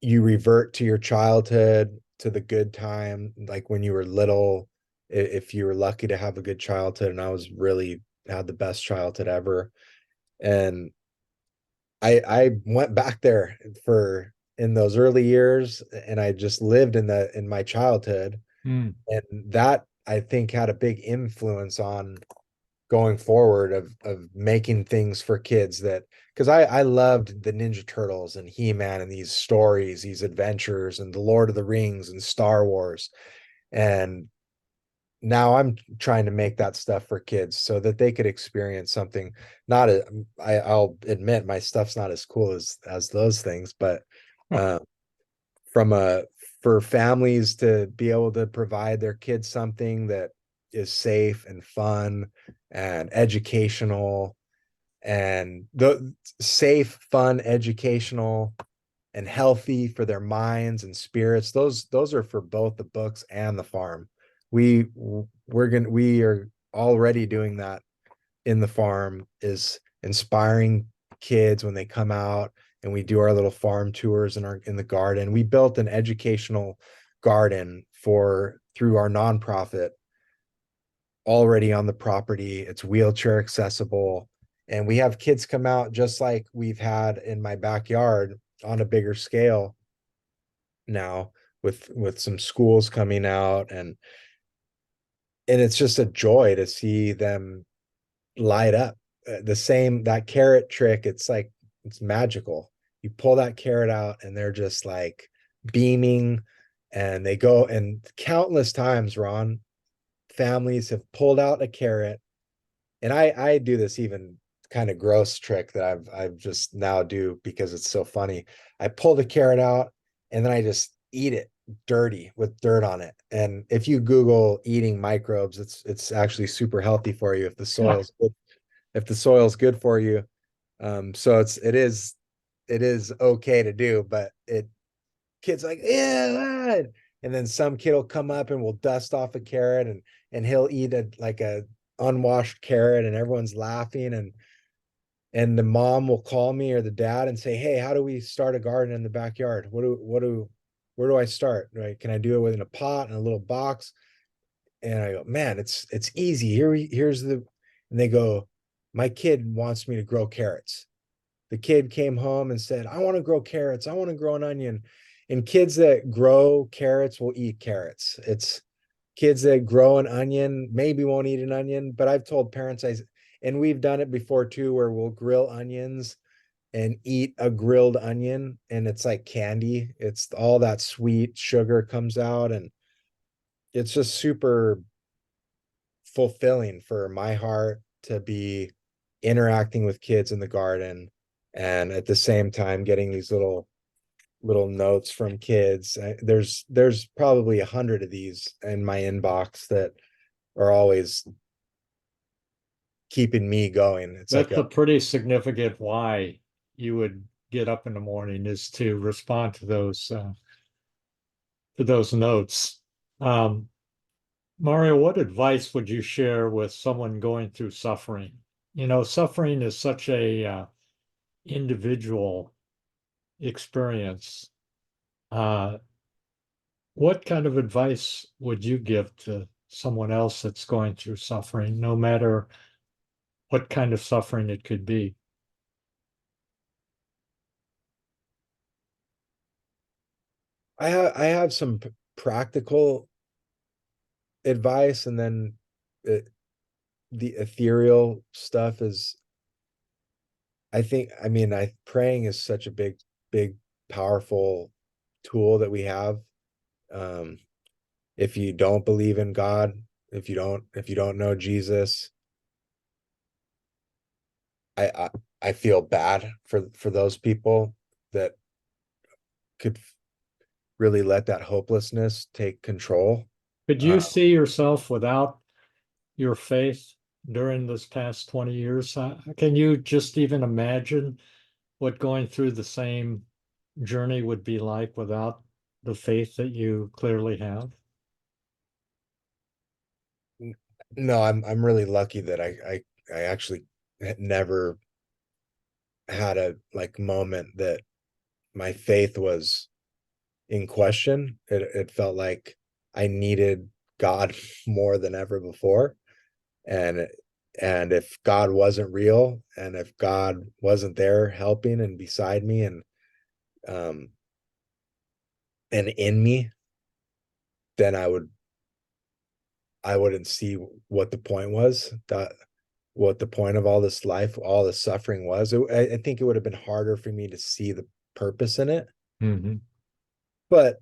you revert to your childhood, to the good time, like when you were little, if you were lucky to have a good childhood. And I was really had the best childhood ever. And I went back there for in those early years, and I just lived in my childhood. Mm, And that, I think, had a big influence on going forward of making things for kids, that because I loved the Ninja Turtles and He-Man and these stories, these adventures, and the Lord of the Rings and Star Wars. And now I'm trying to make that stuff for kids so that they could experience something. Not a, I'll admit my stuff's not as cool as those things, but huh, uh, from a for families to be able to provide their kids something that is safe and fun and educational, and the safe, fun, educational, and healthy for their minds and spirits. Those are for both the books and the farm. We we are already doing that in the farm, is inspiring kids when they come out, and we do our little farm tours in the garden. We built an educational garden for through our nonprofit already on the property. It's wheelchair accessible, and we have kids come out just like we've had in my backyard on a bigger scale now, with some schools coming out. And it's just a joy to see them light up. The same, that carrot trick, it's like it's magical. You pull that carrot out and they're just like beaming, and they go. And countless times, Ron, families have pulled out a carrot. And I do this even kind of gross trick that I've just now do because it's so funny. I pull the carrot out and then I just eat it dirty with dirt on it. And if you Google eating microbes, it's actually super healthy for you if the huh. soil's good, if the soil's good for you. So it is okay to do, but it kids like, yeah. And then some kid will come up and will dust off a carrot, and he'll eat a unwashed carrot, and everyone's laughing. And the mom will call me or the dad and say, hey, how do we start a garden in the backyard? What do where do I start? Right? Can I do it within a pot in a little box? And I go, man, it's easy. Here's the, and they go, my kid wants me to grow carrots. The kid came home and said, I want to grow carrots. I want to grow an onion. And kids that grow carrots will eat carrots. It's kids that grow an onion maybe won't eat an onion, but I've told parents, and we've done it before too, where we'll grill onions and eat a grilled onion, and it's like candy. It's all that sweet sugar comes out, and it's just super fulfilling for my heart to be interacting with kids in the garden, and at the same time getting these little notes from kids. There's probably 100 of these in my inbox that are always keeping me going. It's like That's a, a pretty significant why you would get up in the morning, is to respond to those notes. Um, Mario, what advice would you share with someone going through suffering? You know, suffering is such a individual experience. Uh, what kind of advice would you give to someone else that's going through suffering, no matter what kind of suffering it could be? I have some practical advice, and then it, the ethereal stuff is, I think, I mean, praying is such a big powerful tool that we have. um if you don't believe in God, if you don't know Jesus, I feel bad for those people that could really let that hopelessness take control. Could you see yourself without your faith during this past 20 years? Can you just even imagine what going through the same journey would be like without the faith that you clearly have? No, I'm really lucky that I actually never had a like moment that my faith was in question. It felt like I needed God more than ever before. And if God wasn't real, and if God wasn't there helping and beside me, um and in me, then I wouldn't see what the point was, that what the point of all this life, all the suffering was. I think it would have been harder for me to see the purpose in it. Mhm. But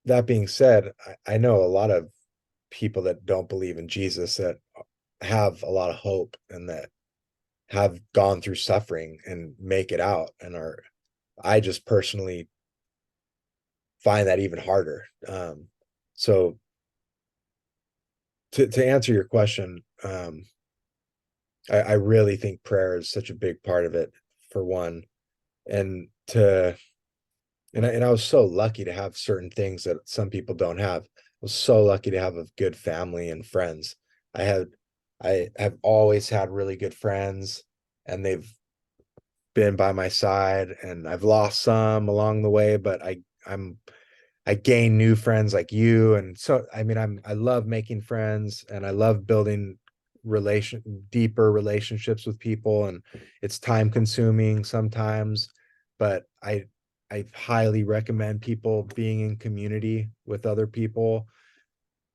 that being said, I know a lot of people that don't believe in Jesus that have a lot of hope, and that have gone through suffering and make it out, and are, I just personally find that even harder. So to answer your question, I really think prayer is such a big part of it, for one. And to and I was so lucky to have certain things that some people don't have. I was so lucky to have a good family and friends. I had I have always had really good friends, and they've been by my side, and I've lost some along the way, but I gain new friends like you. And so, I mean, I love making friends, and I love building deeper relationships with people. And it's time consuming sometimes, but I highly recommend people being in community with other people.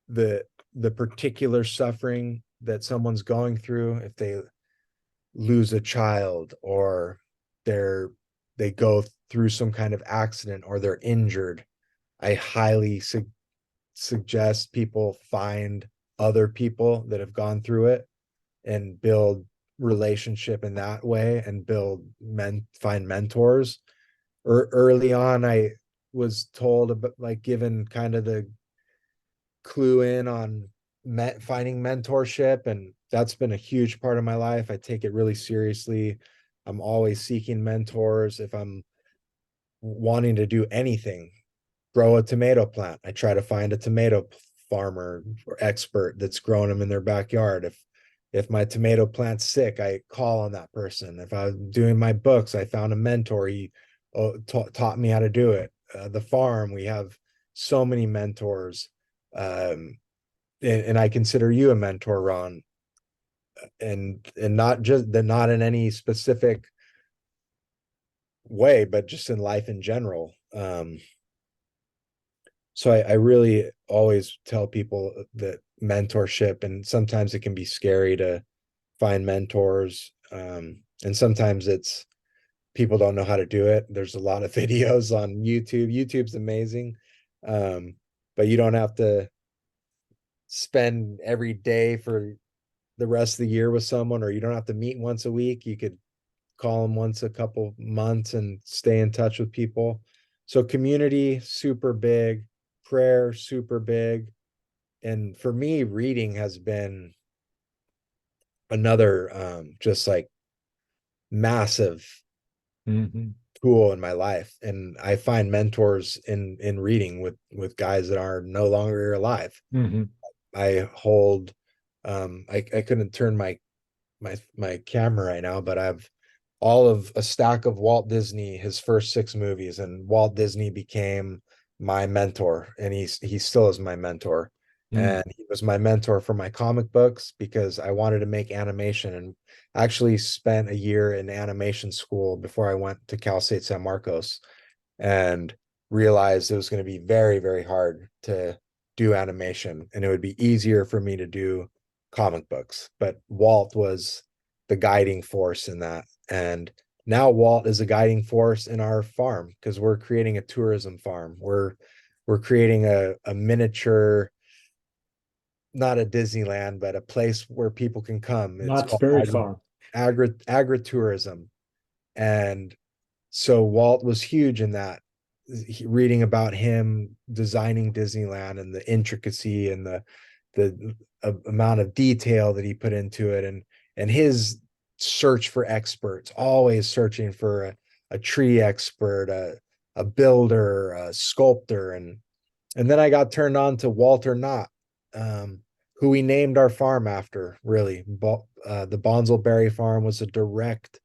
The, the particular suffering that someone's going through, if they lose a child, or they're, they go through some kind of accident, or they're injured, I highly suggest people find other people that have gone through it, and build relationship in that way, and find mentors. Early on, I was told about, like, given kind of the clue in on finding mentorship, and that's been a huge part of my life. I take it really seriously. I'm always seeking mentors. If I'm wanting to do anything, grow a tomato plant, I try to find a tomato farmer or expert that's growing them in their backyard. If my tomato plant's sick, I call on that person. If I was doing my books, I found a mentor. He taught me how to do it. The farm, we have so many mentors. Um, and I consider you a mentor, Ron, and not just that, not in any specific way, but just in life in general. So I really always tell people that mentorship, and sometimes it can be scary to find mentors. And sometimes it's people don't know how to do it. There's a lot of videos on YouTube. YouTube's amazing. Um, but you don't have to spend every day for the rest of the year with someone, or you don't have to meet once a week. You could call them once a couple months and stay in touch with people. So community, super big, prayer, super big. And for me, reading has been another just like massive Hmm. tool in my life. And I find mentors in reading with guys that are no longer alive. Hmm. I hold I couldn't turn my camera right now, but I've all of a stack of Walt Disney, his first 6 movies, and Walt Disney became my mentor, and he still is my mentor. Mm. And he was my mentor for my comic books because I wanted to make animation, and actually spent a year in animation school before I went to Cal State San Marcos, and realized it was going to be very, very hard to do animation, and it would be easier for me to do comic books. But Walt was the guiding force in that. And now Walt is a guiding force in our farm because we're creating a tourism farm. We're creating a miniature, not a Disneyland, but a place where people can come. It's Knott's called Berry Farm. agritourism. And so Walt was huge in that. Reading about him designing Disneyland and the intricacy and the amount of detail that he put into it, and his search for experts, always searching for a tree expert, a builder, a sculptor. And then I got turned on to Walter Knott, um, who we named our farm after. Really, the Bonsall Berry Farm was a direct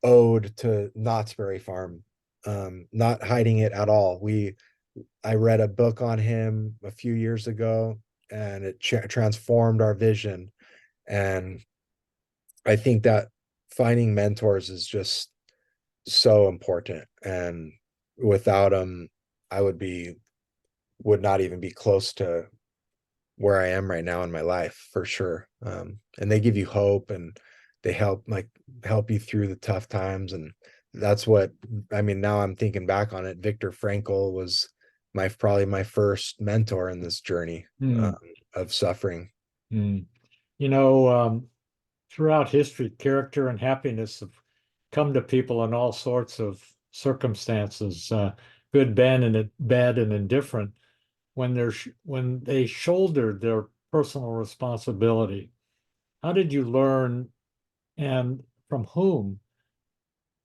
ode to Knott's Berry Farm, not hiding it at all. I read a book on him a few years ago, and it transformed our vision. And I think that finding mentors is just so important. And without them, I would not even be close to where I am right now in my life, for sure. And they give you hope, and they help you through the tough times. And that's what, I mean, now I'm thinking back on it. Viktor Frankl was probably my first mentor in this journey, um, Mm. of suffering. Mm. You know, throughout history, character and happiness have come to people in all sorts of circumstances, good, bad, and indifferent. When they shouldered their personal responsibility, how did you learn and from whom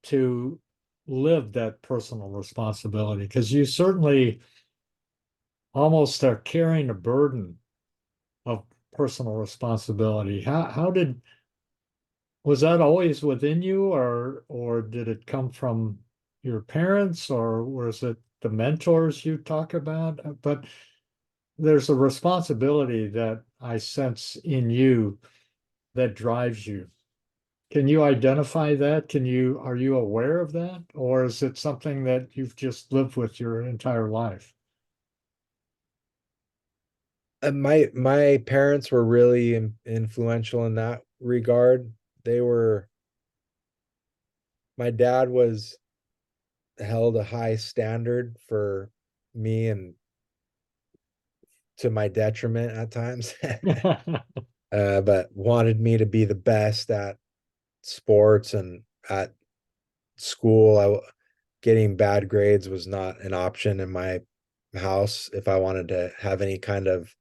to live that personal responsibility? Because you certainly almost are carrying a burden of personal responsibility. How did Was that always within you, or did it come from your parents, or was it the mentors you talk about? But there's a responsibility that I sense in you that drives you. Can you identify that? Are you aware of that? Or is it something that you've just lived with your entire life? My parents were really influential in that regard. They were My dad was held a high standard for me, and to my detriment at times. But wanted me to be the best at sports and at school. Getting bad grades was not an option in my house if I wanted to have any kind of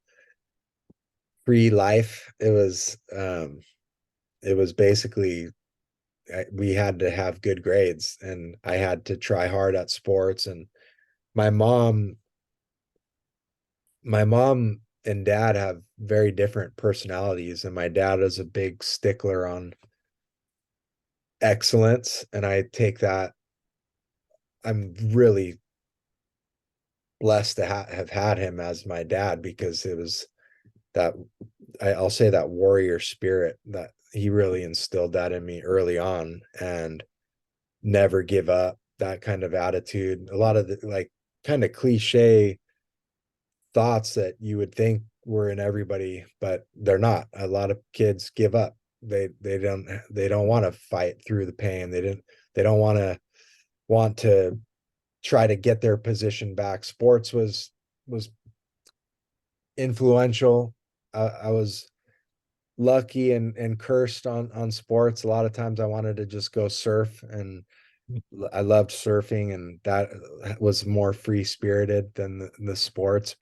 free life. It was basically, we had to have good grades, and I had to try hard at sports. And my mom my mom and dad have very different personalities, and my dad is a big stickler on excellence, and I take that. I'm really blessed to have had him as my dad, because it was that I'll say that warrior spirit that he really instilled that in me early on, and never give up, that kind of attitude. A lot of the like kind of cliche thoughts that you would think were in everybody, but they're not. A lot of kids give up. They don't want to fight through the pain. They don't want to try to get their position back. Sports was influential. I was lucky and cursed on sports. A lot of times I wanted to just go surf, and I loved surfing, and that was more free spirited than the sports,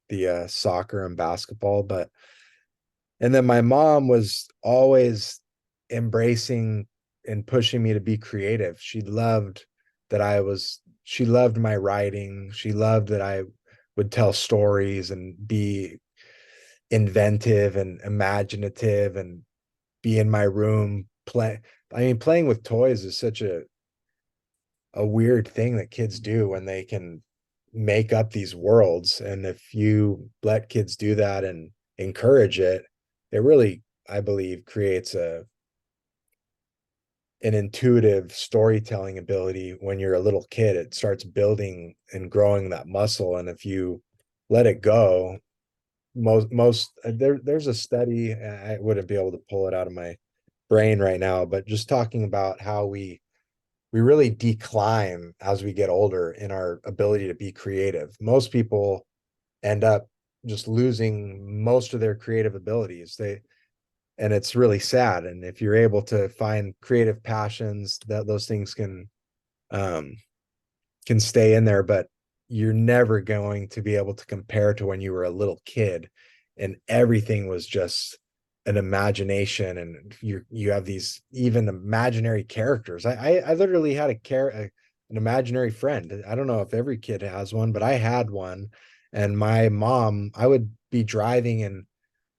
the soccer and basketball. But and then my mom was always embracing and pushing me to be creative. She loved my writing. She loved that I would tell stories and be inventive and imaginative and be in my room play. I mean, playing with toys is such a weird thing that kids do when they can make up these worlds. And if you let kids do that and encourage it, it really, I believe, creates an intuitive storytelling ability. When you're a little kid, it starts building and growing that muscle. And if you let it go, there's a study, I wouldn't be able to pull it out of my brain right now, but just talking about how we really decline as we get older in our ability to be creative. Most people end up just losing most of their creative abilities. And it's really sad. And if you're able to find creative passions, that those things um can stay in there, but you're never going to be able to compare to when you were a little kid and everything was just an imagination, and you have these even imaginary characters. I literally had an imaginary friend. I don't know if every kid has one, but I had one. And my mom, I would be driving and,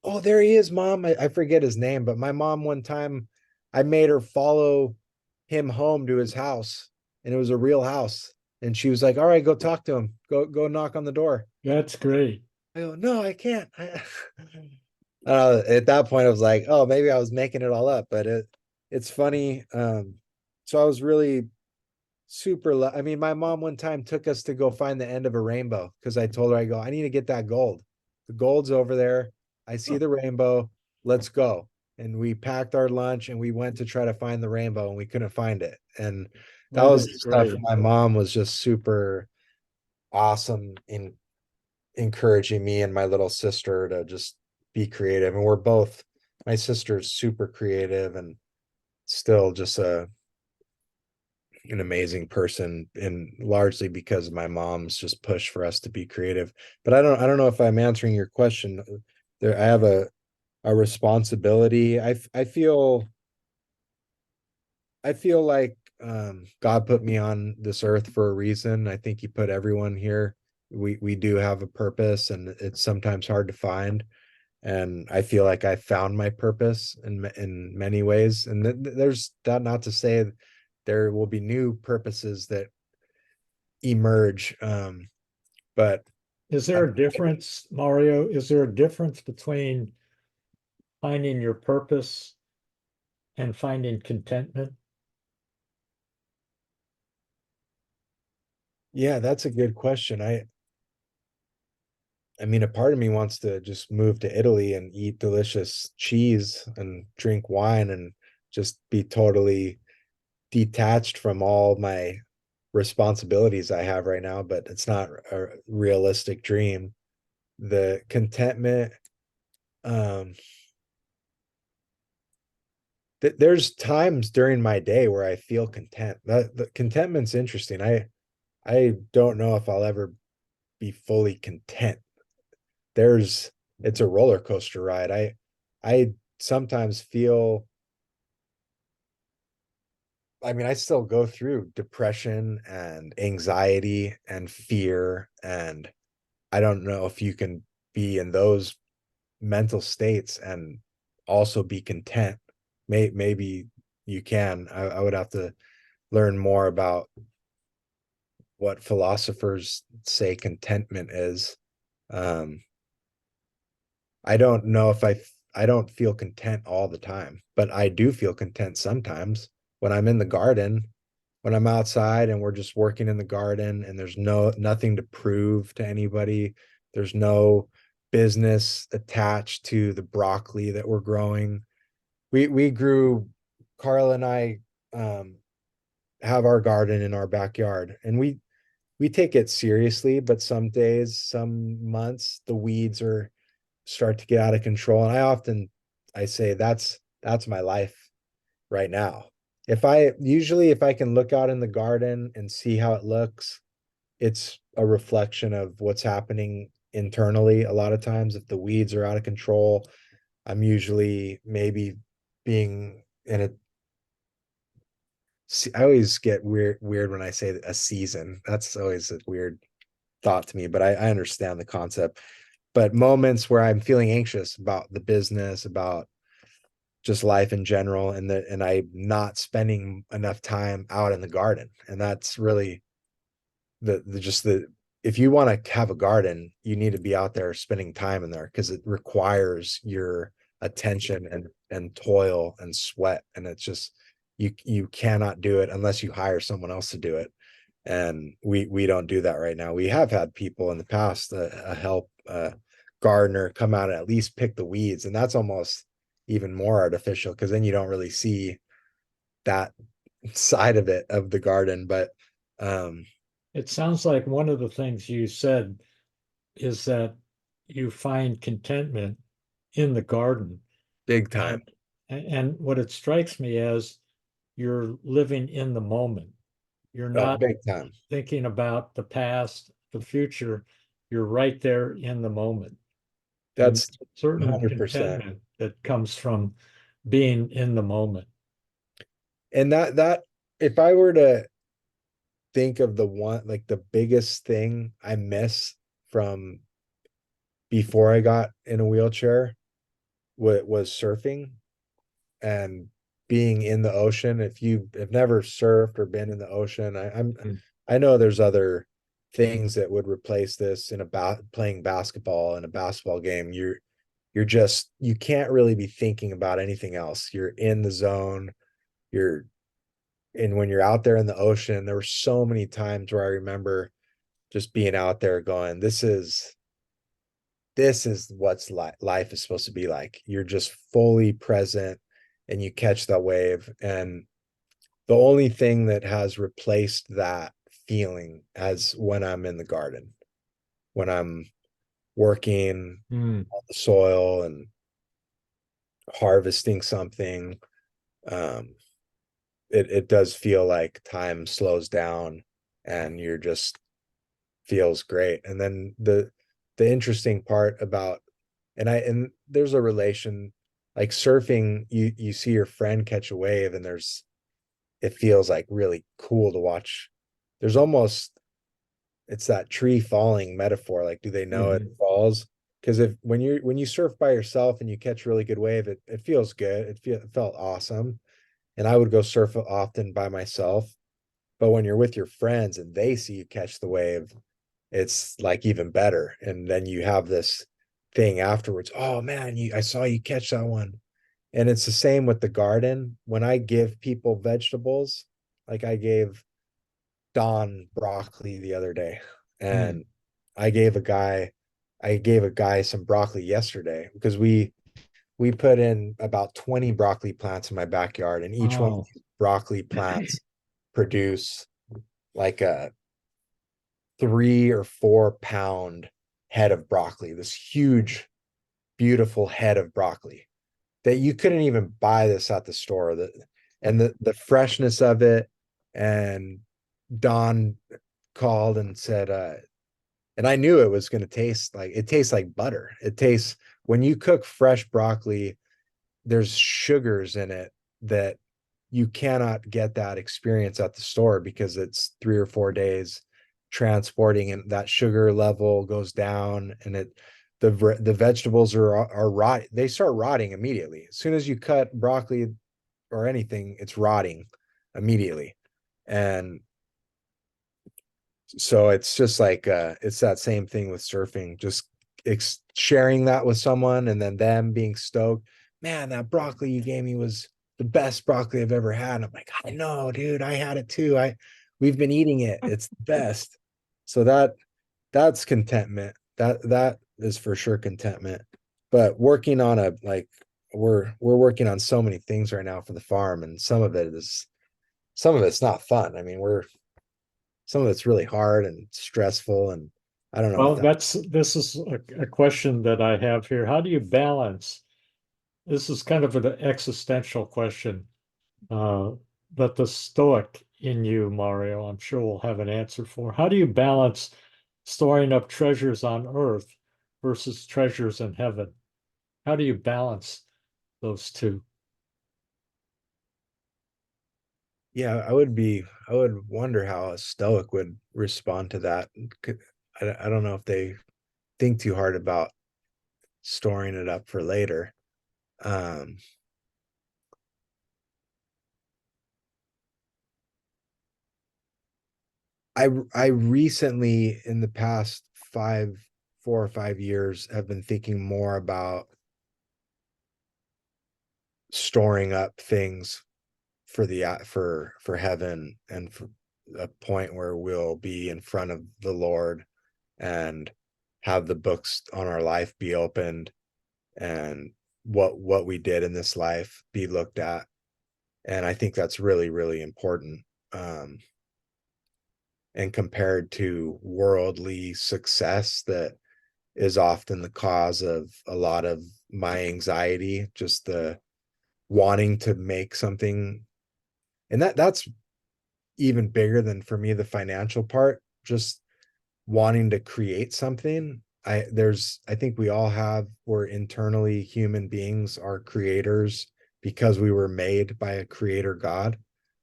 oh, there he is, mom. I forget his name, but my mom, one time, I made her follow him home to his house, and it was a real house. And she was like, "All right, go talk to him. Go knock on the door." That's great. I go, "No, I can't." At that point, I was like, "Oh, maybe I was making it all up," but it's funny. So I was really I mean, my mom one time took us to go find the end of a rainbow, because I told her, I go, "I need to get that gold. The gold's over there. I see the rainbow. Let's go." And we packed our lunch and we went to try to find the rainbow, and we couldn't find it. And that That was is the stuff. great. My mom was just super awesome in encouraging me and my little sister to just be creative. And my sister's super creative and still just an amazing person, and largely because my mom's just push for us to be creative. But I don't know if I'm answering your question. There, I have a responsibility. I feel like God put me on this earth for a reason. I think He put everyone here. We do have a purpose, and it's sometimes hard to find. And I feel like I found my purpose in many ways. And there's that, not to say there will be new purposes that emerge. But Is there a difference, Mario? Is there a difference between finding your purpose and finding contentment? yeah, that's a good question. I mean, a part of me wants to just move to Italy and eat delicious cheese and drink wine and just be totally detached from all my responsibilities I have right now, but it's not a realistic dream. The contentment, um, there's times during my day where I feel content. The contentment's interesting. I don't know if I'll ever be fully content. There's It's a roller coaster ride. I sometimes feel, I mean, I still go through depression and anxiety and fear, and I don't know if you can be in those mental states and also be content. Maybe you can. I would have to learn more about what philosophers say contentment is. Um, I don't know if I don't feel content all the time, but I do feel content sometimes when I'm in the garden, when I'm outside and we're just working in the garden and there's nothing to prove to anybody. There's no business attached to the broccoli that we're growing. We grew Carla and I have our garden in our backyard and we take it seriously, but some days, some months, the weeds are start to get out of control. And I say that's my life right now. If I can look out in the garden and see how it looks, it's a reflection of what's happening internally. A lot of times, if the weeds are out of control, I'm usually maybe being in a I always get weird when I say a season. That's always a weird thought to me, but I understand the concept. But moments where I'm feeling anxious about the business, about just life in general, and I'm not spending enough time out in the garden. And that's really the just the if you want to have a garden, you need to be out there spending time in there because it requires your attention and toil and sweat. And it's just you cannot do it unless you hire someone else to do it. And we don't do that right now. We have had people in the past, a help gardener come out and at least pick the weeds, and that's almost even more artificial because then you don't really see that side of it of the garden. But um It sounds like one of the things you said is that you find contentment in the garden. big time. And what it strikes me as you're living in the moment. You're Oh, not big time. thinking about the past, the future. You're right there in the moment. And That's there's a certain 100%. contentment that comes from being in the moment. And that if I were to think of the one, like the biggest thing I miss from before I got in a wheelchair, was surfing and being in the ocean. If you have never surfed or been in the ocean, Mm. I know there's other things that would replace this in playing basketball in a basketball game. You're just you can't really be thinking about anything else. You're in the zone. You're and when you're out there in the ocean, there were so many times where I remember just being out there going, this is what's life is supposed to be like. You're just fully present and you catch that wave. And the only thing that has replaced that feeling as when I'm in the garden, when I'm working Mm. on the soil and harvesting something. Um, it does feel like time slows down and you're just feels great. And then the interesting part about and there's a relation like surfing, you see your friend catch a wave and it feels like really cool to watch. There's almost it's that tree falling metaphor. Like, do they know it Mhm. falls? Because if when you surf by yourself and you catch a really good wave, it feels good. It felt awesome. And I would go surf often by myself. But when you're with your friends and they see you catch the wave, it's like even better. And then you have this thing afterwards. Oh man, I saw you catch that one. And it's the same with the garden. When I give people vegetables, like Don broccoli the other day, Mm. and I gave a guy some broccoli yesterday because we put in about 20 broccoli plants in my backyard, and each one of Oh, these broccoli plants produce like a 3 or 4 pound head of broccoli, this huge, beautiful head of broccoli that you couldn't even buy this at the store. And the freshness of it. And Don called and said, and I knew it was going to taste like it tastes like butter. It tastes when you cook fresh broccoli, there's sugars in it that you cannot get that experience at the store because it's 3 or 4 days transporting and that sugar level goes down and the vegetables are rot they start rotting immediately as soon as you cut broccoli or anything it's rotting immediately. And So it's just like it's that same thing with surfing, just sharing that with someone and then them being stoked. Man, that broccoli you gave me was the best broccoli I've ever had. And I'm like, I know, dude, I had it too. We've been eating it. It's the best. So that's contentment. That is for sure contentment. But working on a like we're working on so many things right now for the farm, and some of it's not fun. I mean, we're some of it's really hard and stressful, and I don't know if Well, that. this is a question that I have here. How do you balance? This is kind of an existential question, uh, that the Stoic in you, Mario, I'm sure will have an answer for. How do you balance storing up treasures on earth versus treasures in heaven? How do you balance those two? Yeah, I would wonder how a stoic would respond to that. I don't know if they think too hard about storing it up for later. um I recently, in the past 4 or 5 years, have been thinking more about storing up things for the for heaven, and for a point where we'll be in front of the Lord and have the books on our life be opened, and what we did in this life be looked at. And I think that's really, really important. um and compared to worldly success, that is often the cause of a lot of my anxiety, just the wanting to make something. And that's even bigger than, for me, the financial part, just wanting to create something. I think we all have, we're internally human beings, are creators, because we were made by a creator God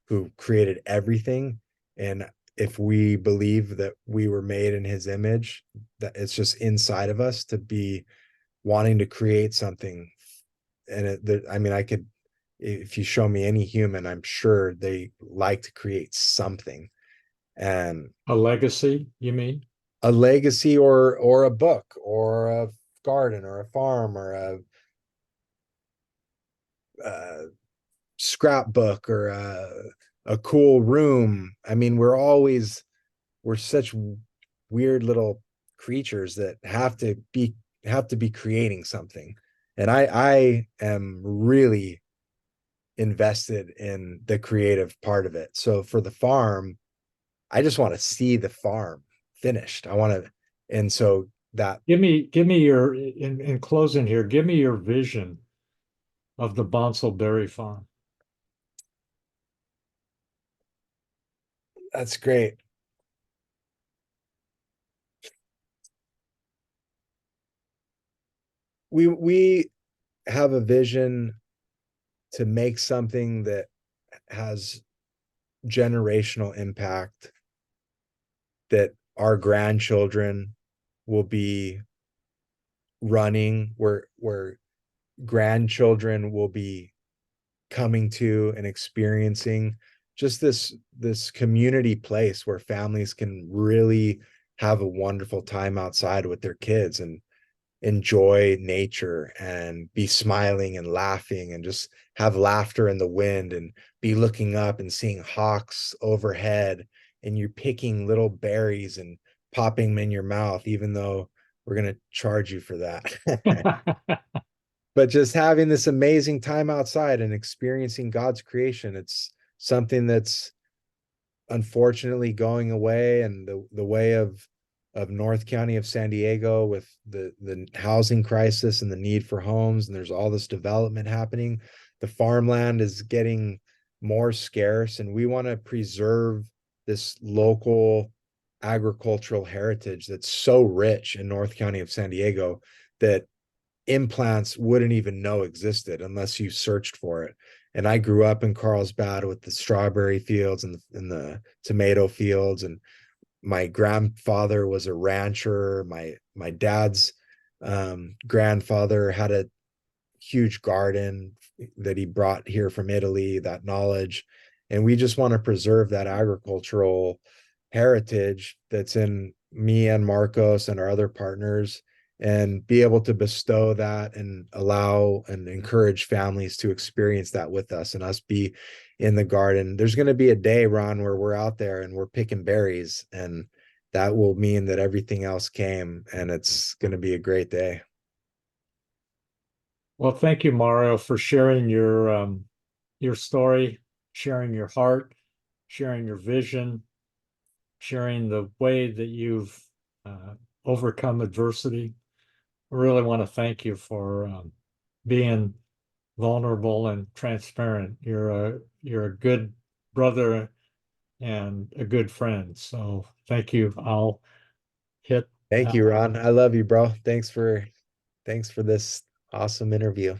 who created everything. And if we believe that we were made in his image, that it's just inside of us to be wanting to create something. And I mean, I could, if you show me any human, I'm sure they like to create something. And A legacy, you mean? a legacy, or a book, or a garden, or a farm, or a scrapbook, or a cool room. I mean, we're such weird little creatures that have to be creating something. And I am really invested in the creative part of it. So for the farm, I just want to see the farm finished. I want to, and so that Give me your, in closing here, give me your vision of the Bonsall Berry Farm. that's great. We have a vision to make something that has generational impact, that our grandchildren will be running, where grandchildren will be coming to and experiencing, just this community place where families can really have a wonderful time outside with their kids, and enjoy nature, and be smiling and laughing, and just have laughter in the wind, and be looking up and seeing hawks overhead, and you're picking little berries and popping them in your mouth, even though we're going to charge you for that. But just having this amazing time outside and experiencing God's creation, it's something that's unfortunately going away. And the way of North County of San Diego, with the housing crisis and the need for homes, and there's all this development happening, the farmland is getting more scarce, and we want to preserve this local agricultural heritage that's so rich in North County of San Diego, that implants wouldn't even know existed unless you searched for it. And I grew up in Carlsbad with the strawberry fields and the tomato fields. And my grandfather was a rancher. My dad's grandfather had a huge garden that he brought here from Italy, that knowledge. And we just want to preserve that agricultural heritage that's in me and Marcos and our other partners, and be able to bestow that and allow and encourage families to experience that with us and us be in the garden. There's going to be a day, Ron, where we're out there and we're picking berries, and that will mean that everything else came, and it's going to be a great day. Well, thank you, Mario, for sharing your story, sharing your heart, sharing your vision, sharing the way that you've uh, overcome adversity. I really want to thank you for being vulnerable and transparent. You're a good brother and a good friend. So thank you. I'll hit Thank you, Ron. I love you, bro. Thanks for this awesome interview.